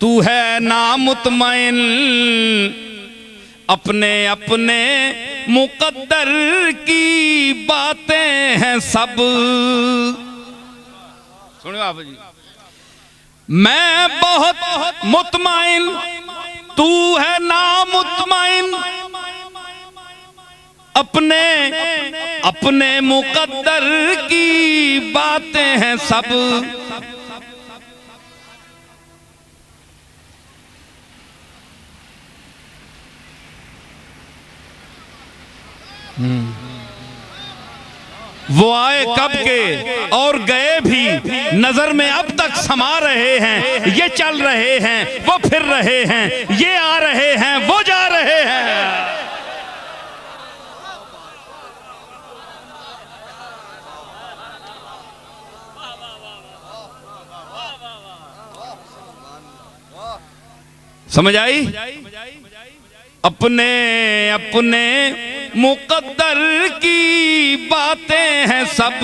तू है नामुतमइन, अपने अपने मुकद्दर की बातें हैं सब। सुनियो आप जी, मैं बहुत मुतमइन, तू है नामुतमइन, अपने अपने मुकद्दर की बातें हैं सब। वो आए कब के और गए भी, नजर में अब तक समा रहे हैं। ये चल रहे हैं, वो फिर रहे हैं, ये आ रहे हैं, वो जा रहे हैं। समझ आई? अपने अपने मुकद्दर की बातें हैं सब।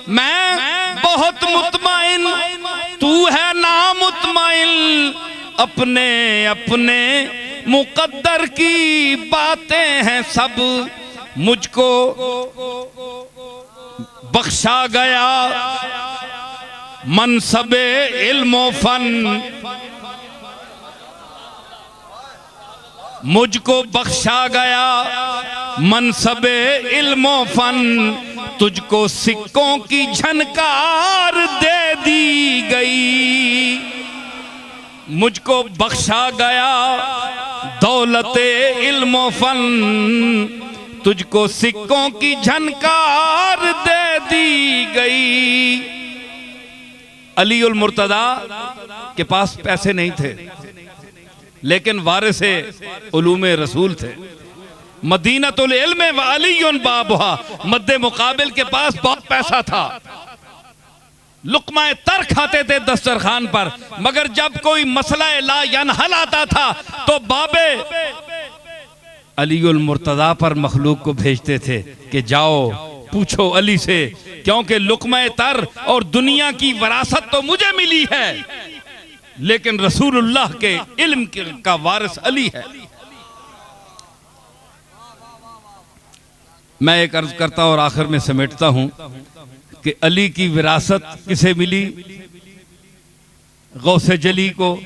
मैं बहुत मुतमइन, तू है नामुतमइन, अपने अपने मुकद्दर की बातें हैं सब। मुझको बख्शा गया मनसबे इल्म फन, मुझको बख्शा गया मनसबे इल्म फन, तुझको सिक्कों की झनकार दे दी गई। मुझको बख्शा गया दौलते इल्म फन, तुझको सिक्कों की झनकार दे दी गई। अली उल मुर्तदा के पास पैसे नहीं थे, लेकिन वारिसे उलूमे रसूल थे। मदीनतुल इल्म व अलीयुन बाबुहा, मद्दे मुकाबिल के पास बहुत पैसा था। लुक़्मा तर खाते थे दस्तरखान पर, मगर जब कोई मसला ला यनहल आता था तो बाबे अलीउल मुर्तदा पर मखलूक को भेजते थे कि जाओ पूछो अली से, क्योंकि लुक़्मा तर और दुनिया की वरासत तो मुझे मिली है, लेकिन रसूलुल्लाह के इल्म का वारिस अली है। मैं एक अर्ज करता और आखिर में समेटता हूं कि अली की विरासत किसे मिली? गौसे जली को।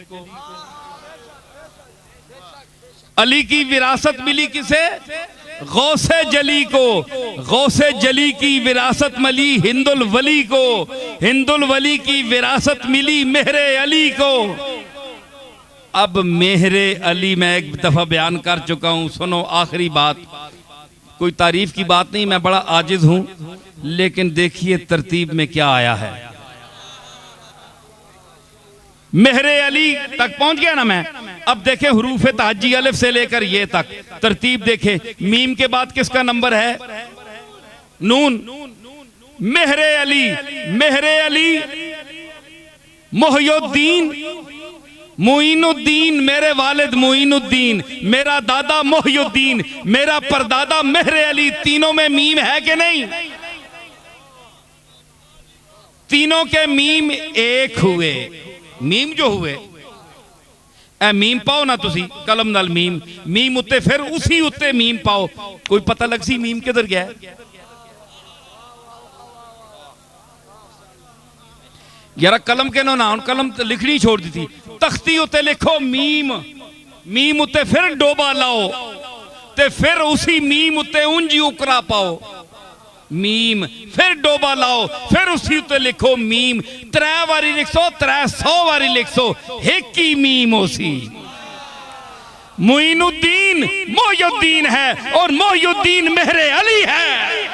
अली की विरासत मिली किसे? गौसे जली को। गौसे जली की विरासत मिली हिंदुल वली को। हिंदुल वली की विरासत मिली मेहरे अली को। अब मेहरे अली मैं एक दफा बयान कर चुका हूं, सुनो आखिरी बात। कोई तारीफ की बात नहीं, मैं बड़ा आजिज हूं, लेकिन देखिए तरतीब में क्या आया है। मेहरे अली तक पहुंच गया ना मैं। अब देखें हुरूफ तहज्जी अलिफ से लेकर ये तक तरतीब देखें। मीम के बाद किसका नंबर है? नून। मेहरे अली, मेहरे अली, मोहियुद्दीन, मोइनुद्दीन, मेरे वालिद मोइनुद्दीन, मेरा दादा मोहियुद्दीन, मेरा परदादा मेहरे अली। तीनों में मीम है कि नहीं? तीनों के मीम एक हुए। मीम जो हुए ए मीम पाओ ना तुसी कलम नाल मीम, मीम उत्ते फिर उसी उत्ते मीम पाओ, कोई पता लग सी मीम किधर गया। यार कलम के नो ना, कलम तो लिखनी छोड़ दी थी। तख्ती उत्ते लिखो मीम, मीम उत्ते फिर डोबा लाओ, ते फिर उसी मीम उत्ते उंजी उकरा पाओ। मीम फिर डोबा लाओ, फिर उसी उत्ते लिखो मीम। 3 बारी लिखो, 300 बारी लिखो, एक ही मीम उसी। मोइनुद्दीन मोहियुद्दीन है और मोहियुद्दीन मेहरे अली है।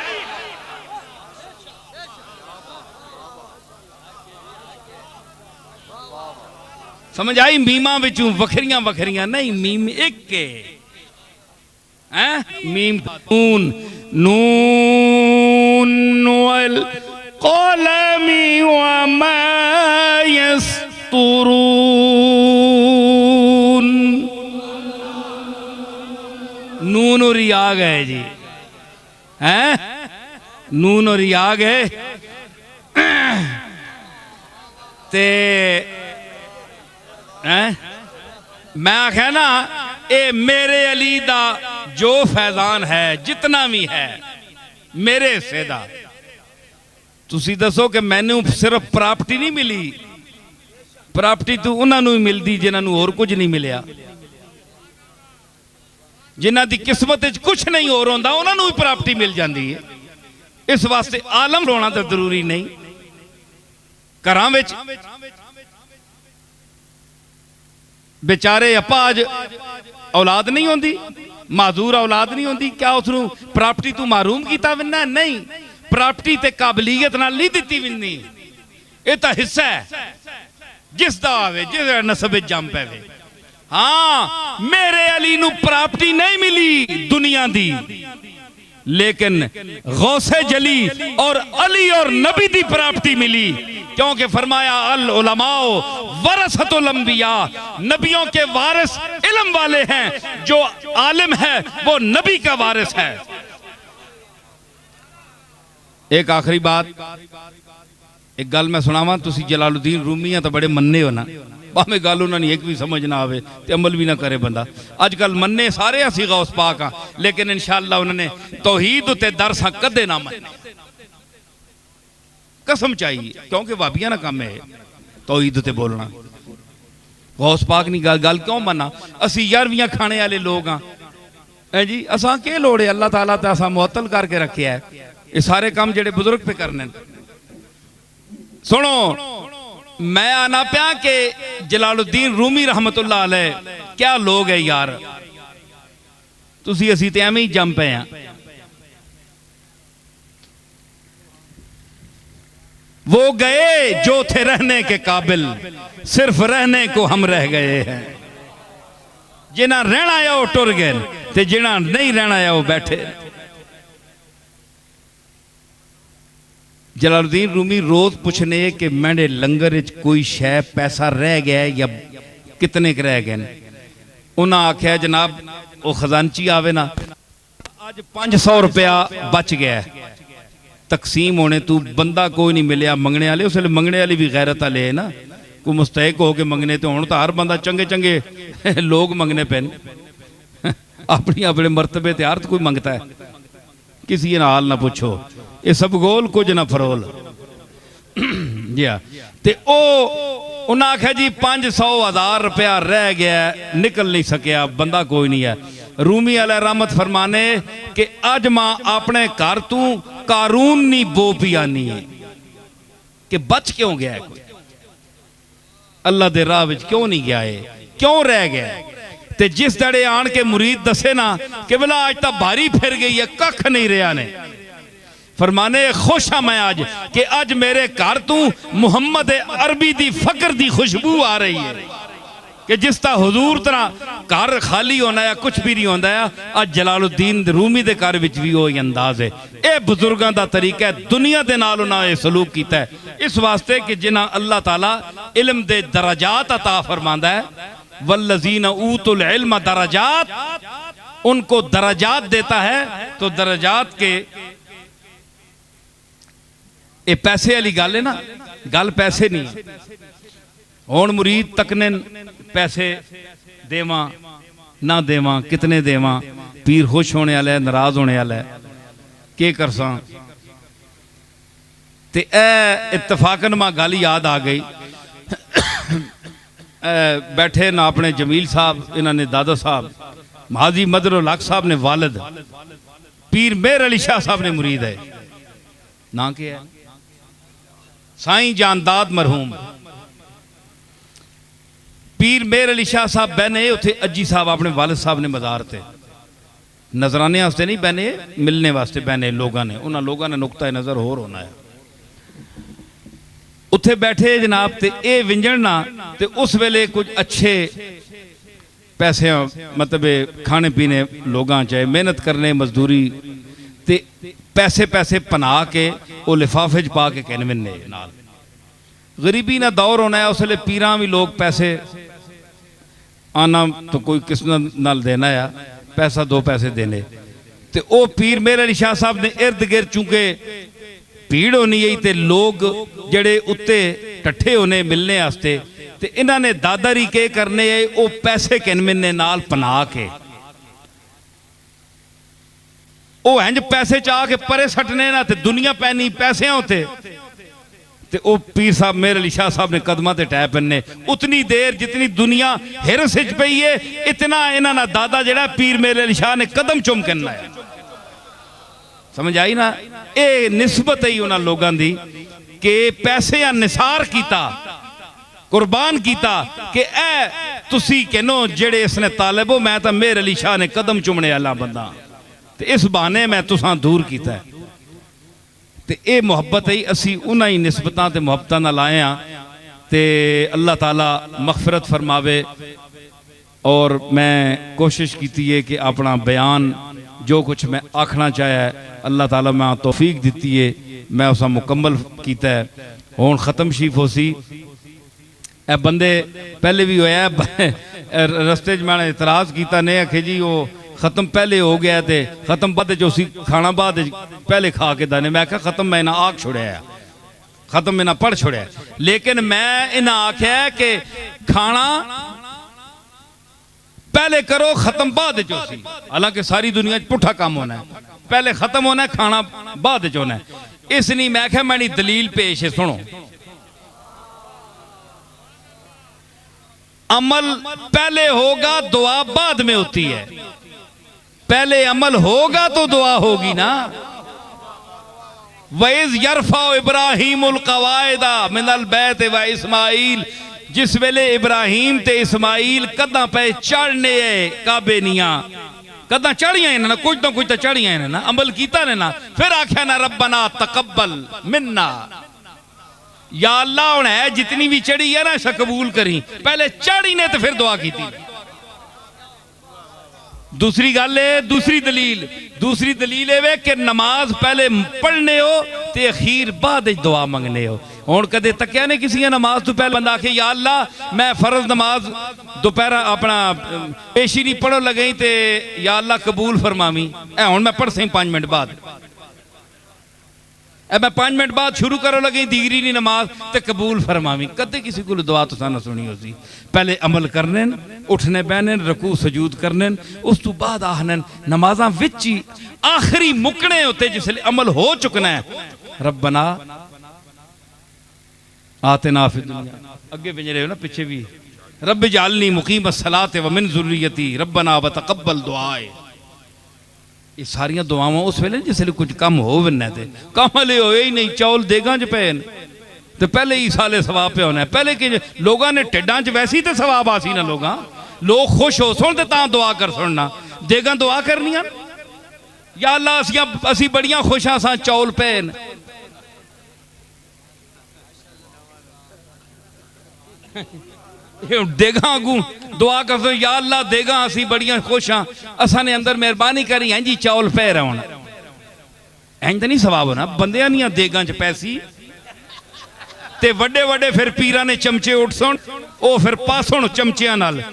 समझ आई? मीमा विचों वखरियां वखरियां नहीं, मीम एक के हैं। मीम नून, नून वल क़लमी वमा यस्तुरून। नून और या गए जी, हैं? नून और या गए ते हैं मैं आख्या ना ये मेरे अली दा जो फैजान है जितना भी है मेरे हिस्से दा तुसी दसो कि मैनू सिर्फ प्राप्ति नहीं मिली प्राप्ति तो उन्होंने ही मिलती जिन्होंने होर कुछ नहीं मिलया जिन्हों की किस्मत कुछ नहीं होर होंदा उन्होंने भी प्राप्ति मिल जाती है इस वास्ते आलम होना तो जरूरी नहीं घरां विच बेचारे अपाज औलाद नहीं होंदी माजूर औलाद नहीं होंदी क्या उसनू प्राप्ति तू मारूम किया विन्ना नहीं प्राप्ति ते काबलियत नाल नहीं दिती विन्नी ये तो हिस्सा है जिसदा आवे जिस नसब जम पैवे हाँ मेरे अली नू प्राप्ति नहीं मिली दुनिया दी लेकिन गौसे जली और अली और नबी दी प्राप्ति मिली क्योंकि फरमाया अल उलमाओ वरसतुल अंबिया नबियों के वारिस इल्म वाले हैं जो आलिम है वो नबी का वारिस है। एक आखिरी बात एक गल मैं सुनावा तुसी जलालुद्दीन रूमी तो बड़े मन्ने हो ना भावें गल उन्होंने एक भी समझ ना आवे ते अमल भी ना करे बंदा अजकल मन्ने सारे असी गौस पाक हाँ लेकिन इंशाअल्लाह उन्होंने तौहीद उत्ते दरस कदे ना मन्ने कसम चाहिए क्योंकि भाबियां ना काम है तौहीद उत्ते बोलना गौस पाक नहीं गल क्यों मना असी 11वीं खाने वाले लोग हाँ जी असा के लोड़ है अल्लाह ताला तो असा मुअत्तल करके रखे है ये सारे काम जेडे बुजुर्ग पे करने सुनो मैं आना प्या के जलालुद्दीन रूमी रहमतुल्लाह अलैह क्या लोग है यार तुसी असी ते एवें ही जम पे हैं वो गए जो थे रहने के काबिल सिर्फ रहने को हम रह गए हैं जिन्हें रहना आया वो टुर गए ते जिन्हें नहीं रहना आया वो बैठे। जलालुद्दीन रूमी रोज पूछने कि मेरे लंगर कोई शै पैसा रह गया है या कितने के रह गए उन्हें आख्या जनाब वो खजानची आवे ना अज 500 रुपया बच गया तकसीम होने तू बंदा कोई नहीं मिलया मंगने वाले उसले मंगने वाली भी गैरत वाले है ना कोई मुस्तैक हो के मंगने तो हूँ तो हर बंदा चंगे चंगे लोग मंगने पे अपनी अपने मरतबे ते हर कोई मंगता है किसी नाल ना पूछो ये सब गोल कुछ ना फरोल जी हाँ ते उन्हें आख्या जी 500,000 रुपया रह गया निकल नहीं सकिया बंदा कोई नहीं है। रूमी अलैह रहमत फरमाने कि अज मां अपने घर तू कारून नहीं बो पियानी है कि बच क्यों गया है कोई अल्लाह दे राह विच क्यों नहीं गया है क्यों रह गया ते जिस दड़े आन के मुरीद दसे ना कि बोला आज तक भारी फिर गई है कख नहीं रहा ने फरमाने खुश हाँ मैं आज कि आज मेरे घर तू मुहम्मद अरबी दी फकर दी खुशबू आ रही है कि जिस तरह हुजूर तरह घर खाली होना है कुछ भी नहीं होता है आज जलालुद्दीन रूमी दे घर विच भी वही अंदाज है। यह बुजुर्गों का तरीका है दुनिया के नाल उन्होंने सलूक किया है इस वास्ते कि जिन्हें अल्लाह ताला इल्म दे दराजात अता फरमांदा है वल्लज़ीन ऊतुल इल्म दराजात उनको दराजात देता है तो दराजात के ये पैसे वाली गल है ना गल पैसे नहीं हुण मुरीद तकने पैसे देवा ना देवा कितने देवा पीर खुश होने वाला है नाराज होने वाला है के करसा ते इत्तफाकन मां गल याद आ गई बैठे ना अपने जमील साहब इन्होंने दादा साहब हाजी मदरुल हक साहब ने वालिद पीर मेहर अली शाह साहब ने मुरीद है ना क्या है साईं जानदाद मरहूम पीर मेहर अली शाह साहब बहने उथे अज्जी साहब अपने वालिद साहब ने मज़ार थे नजराने वास्ते नहीं बहने मिलने वास्ते बहने लोगों ने उन्होंने लोगों ने नुकता नज़र होर होना है उत्थे बैठे जनाब ते ए विंजणना ते उस वेले कुछ अच्छे पैसे मतलब खाने पीने लोगों चाहे मेहनत करने मजदूरी ते पैसे पैसे पना के वो लिफाफे च पा के कहने नाल गरीबी ना दौर होना है उसले पीरा भी लोग पैसे आना तो कोई किस नाल देना है पैसा दो पैसे देने ते ओ पीर मेहर अली शाह साहब ने इर्द गिर्द चूंकि भीड़ होनी है ते लोग जड़े उत्ते टट्ठे होने मिलने वास्ते ते इन्हां ने दादारी के करने है वो पैसे किनमिने नाल पना के वो इंज पैसे चाह के परे सटने ना ते दुनिया पैनी पैसे होते ते ओ पीर साहब मेरे अली शाह साहब ने कदमां ते टै पैने उतनी देर जितनी दुनिया हिरस विच पई है इतना इन्हां दा दादा जेड़ा पीर मेरे अली शाह ने कदम चुम करना है। समझ आई ना? ये निस्बत ही उन्हां लोगां दी कि पैसे निसार किया कुर्बान किया कि ए तुसी कहनो जेड़े इसने तालिब हो मैं तो मेरे अली शाह ने कदम चुमने वाला बंदा ते इस बहाने मैं तुसां दूर किया है। ते ये मुहब्बत ही असी उन्हां ही निस्बतां ते मुहब्बतां नाल आए हां ते अल्लाह ताला मगफिरत फरमावे। और मैं कोशिश की है कि अपना बयान जो कुछ मैं आखना चाहे अल्लाह ताला मैं तौफीक दी है मैं उस मुकम्मल किया है। हुण खत्म शीफ हो सी ए बंदे पहले भी होया रस्ते मैंने इतराज किया ने आखे जी वो खत्म पहले हो गया थे खत्म बाद खाना बाद पहले खा के दाने मैं आख्या खत्म मैं इन्हें आख छोड़िया खत्म इन्हें पढ़ छोड़िया लेकिन मैं इन्हें आख्या कि खाना पहले करो खत्म बाद हालांकि सारी दुनिया पुठा काम होना है पहले खत्म होना है खाना बाद होना है। इस नहीं मैं आख्या मैंने दलील पेश है सुनो अमल पहले होगा दुआ बाद में होती है पहले अमल होगा तो दुआ होगी ना। वैज़ यरफा इब्राहीमुल कवायदा मिनल बैत व इस्माइल जिस वेले इब्राहिम ते इस्माइल कदा पे चढ़ने काबे निया कदा चढ़िया ना कुछ तो चढ़िया ना अमल किया ने ना फिर आख्या ना रब्बना तकब्बल मिन्ना या अल्लाह हुण है जितनी भी चढ़ी है ना इसे कबूल करी पहले चढ़ी ने तो फिर दुआ की। दूसरी गल है दूसरी दलील है कि नमाज पहले पढ़ने हो ते अखीर बाद दुआ मंगने हो। हुण कदे तक्या ने किसी नमाज तो पहले बंदा आखे या अल्लाह मैं फर्ज नमाज दोपहर अपना पेशी नहीं पढ़ो लगे ते या अल्लाह कबूल फरमावी ए हुण मैं पढ़ सही 5 मिनट बाद मैं 5 मिनट बाद शुरू करो लगे दीगरी नहीं नमाज ते कबूल फरमावी कदे किसी को दुआ तो ना सुनी हो सी। पहले अमल करने उठने बहने रकू सजूद करने उस तो बाद आहने नमाजा विच ही आखिरी मुकने होते जिसले अमल हो चुकना है रब्बना आतिना फिद दुनिया अगे बिज रहे हो ना पीछे भी रब जालनी मुकीम सलाते व मिन ज़ुर्रियती रब्बना व तकब्बल दुआए ये सारिया दुआवां उस वेले जिसले कुछ कम हो बनना थे कम हले होए ही नहीं चौल देगा च पे तो पहले ही साले सवाब पे होना है पहले कि लोगों ने टिड्डा च वैसी तो सवाब आसी ना लोग खुश हो सुन तो दुआ कर सुनना देगा दुआ करनिया या अल्लाह असी बड़िया खुश हाँ सा चौल पे देगा अगू दुआ कर दो या अल्लाह देगा असी बड़िया खुश हाँ असा ने अंदर मेहरबानी करी इंज चौल पे रहा इंज तो नहीं सवाब होना बंदियां नहीं देगा च पैसी ते वड्डे वड्डे फिर पीरा ने चमचे उठ सुन ओ फिर पासुन चमचिया नाल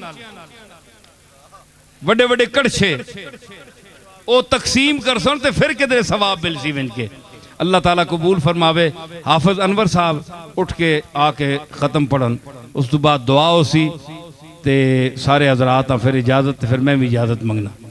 वड्डे वड्डे कड़छे ओ तकसीम कर सुन ते फिर किधरे सवाब मिल सी विंज के। अल्लाह ताला कबूल फरमावे। हाफिज अनवर साहब उठ के आके खत्म पढ़न उस तो बाद दुआ हो सी ते सारे हजरात फिर इजाजत फिर मैं भी इजाजत मंगना।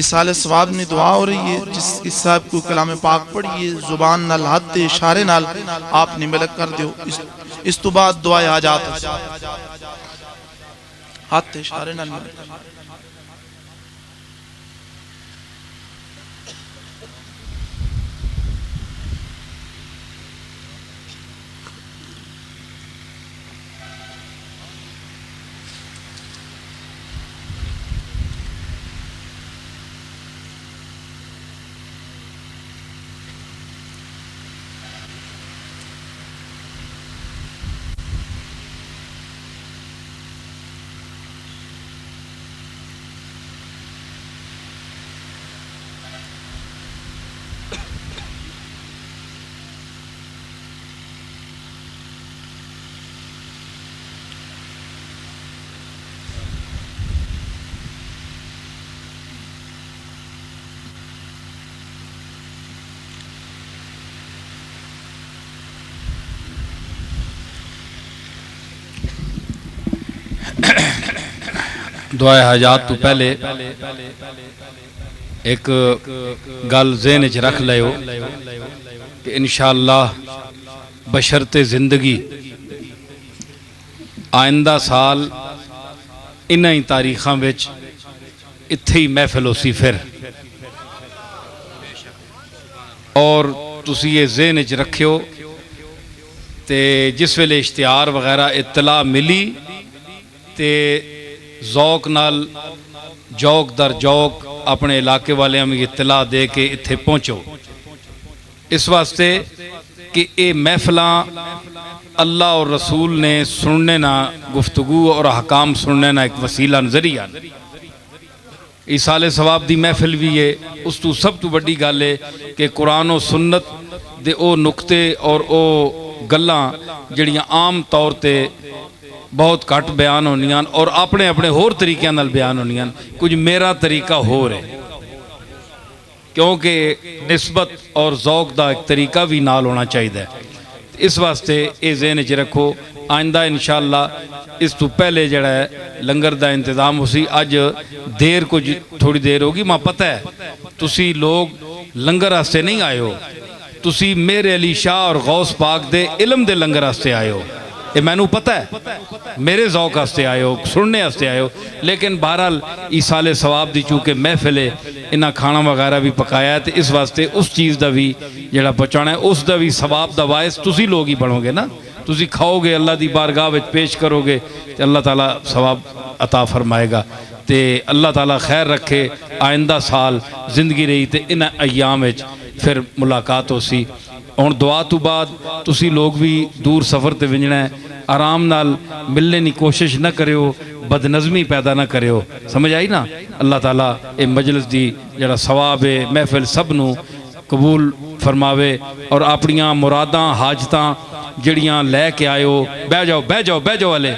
इस साल सवाब ने दुआ हो रही है जिस साहब को कलाम पाक पढ़िए जुबान नाल हाथ दे इशारे नाल आपने मलक कर दियो इस तो बाद दुआ हाजात हाथ दे इशारे नाल दुआ हाजात तो पहले एक गल ज़हन च रख लियो कि इंशाअल्लाह बशरते जिंदगी आइंदा साल इन्हां ही तारीखां विच इत्थे ही महफिल होसी फिर और तुसी ये ज़हन च रखियो ते जिस वेले इश्तिहार वगैरह इत्तला मिली ते जौक नाल जौक दर जौक अपने इलाके वाले में इत्तला दे के इत्थे पहुँचो इस वास्ते कि ये महफिलां अल्लाह और रसूल ने सुनने ना गुफ्तगू और हकाम सुनने ना एक वसीला नजरिया इस साले सवाब दी महफिल भी है उस तो सब तो बड़ी गल है कि कुरान और सुन्नत दे ओ नुकते और ओ गल्लां जड़ियां आम तौर ते बहुत घट बयान होनियां और अपने अपने होर तरीक़े नाल बयान होनियां कुछ मेरा तरीका होर है क्योंकि निस्बत और ज़ौक दा एक तरीका भी नाल होना चाहिए इस वास्ते ये ज़हन च रखो आइंदा इंशाअल्लाह इस तो पहले जड़ा है लंगर दा इंतज़ाम उसी अज देर कुछ थोड़ी देर होगी मां पता है तुसी लोग लंगर वास्ते नहीं आए हो तुसी मेरे अली शाह और गौस पाक दे इलम दे लंगर वास्ते आए हो ये मैनू पता है मेरे ज़ौक वास्ते आए हो सुनने वास्ते आए हो लेकिन बहरहाल इस साले सवाब दी चूँकि महफिल है इन्हें खाना वगैरह भी पकाया है तो इस वास्ते उस चीज़ का भी जड़ा पहुँचाना है उस दा भी सवाब दा वायस तुसी लोग ही बनोगे ना तुसी खाओगे अल्लाह दी बारगाह में पेश करोगे तो अल्लाह ताला सवाब अता फरमाएगा तो अल्लाह ताला खैर रखे आइंदा साल जिंदगी रही तो इन्हें अयाम फिर मुलाकात हो सी हुण दुआ तो बाद तुसी लोग भी दूर सफ़र ते विंजना है आराम नाल मिलने की कोशिश न करियो बदनज़मी पैदा न करियो समझ आई ना अल्लाह ताला ये मजलिस दी जड़ा सवाब है महफिल सब नू कबूल फरमावे और अपनियां मुरादां हाजतां जड़ियां लैके आयो बह जाओ बह जाओ बह जाओ वाले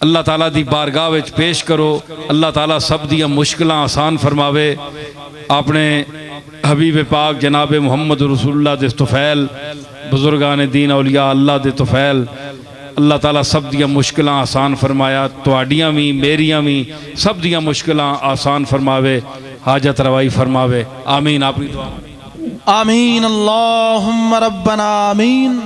अल्लाह ताला दी बारगाह विच पेश करो अल्लाह ताला सब दियां मुश्किलां आसान फरमावे अपने हबीब पाक जनाब मुहम्मद रसूलुल्लाह दे तुफैल बुजुर्गान दीन औलिया अल्लाह दे तुफैल अल्लाह ताला सब दियां मुश्किलां आसान फरमाया तुहाडियां भी मेरियां भी सब दियां मुश्किलां आसान फरमावे हाजत रवाई फरमावे आमीन अपनी दुआ आमीन अल्लाहुम्मा रब्बना आमीन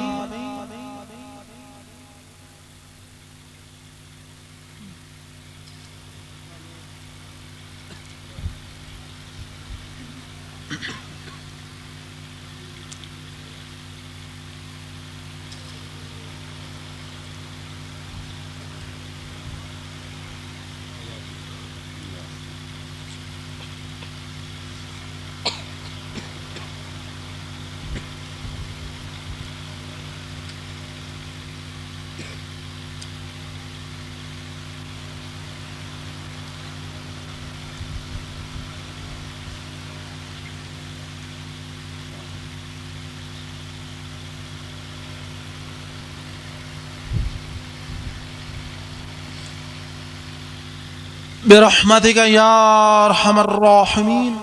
बिरहमतिका या अरहमर राहिमीन।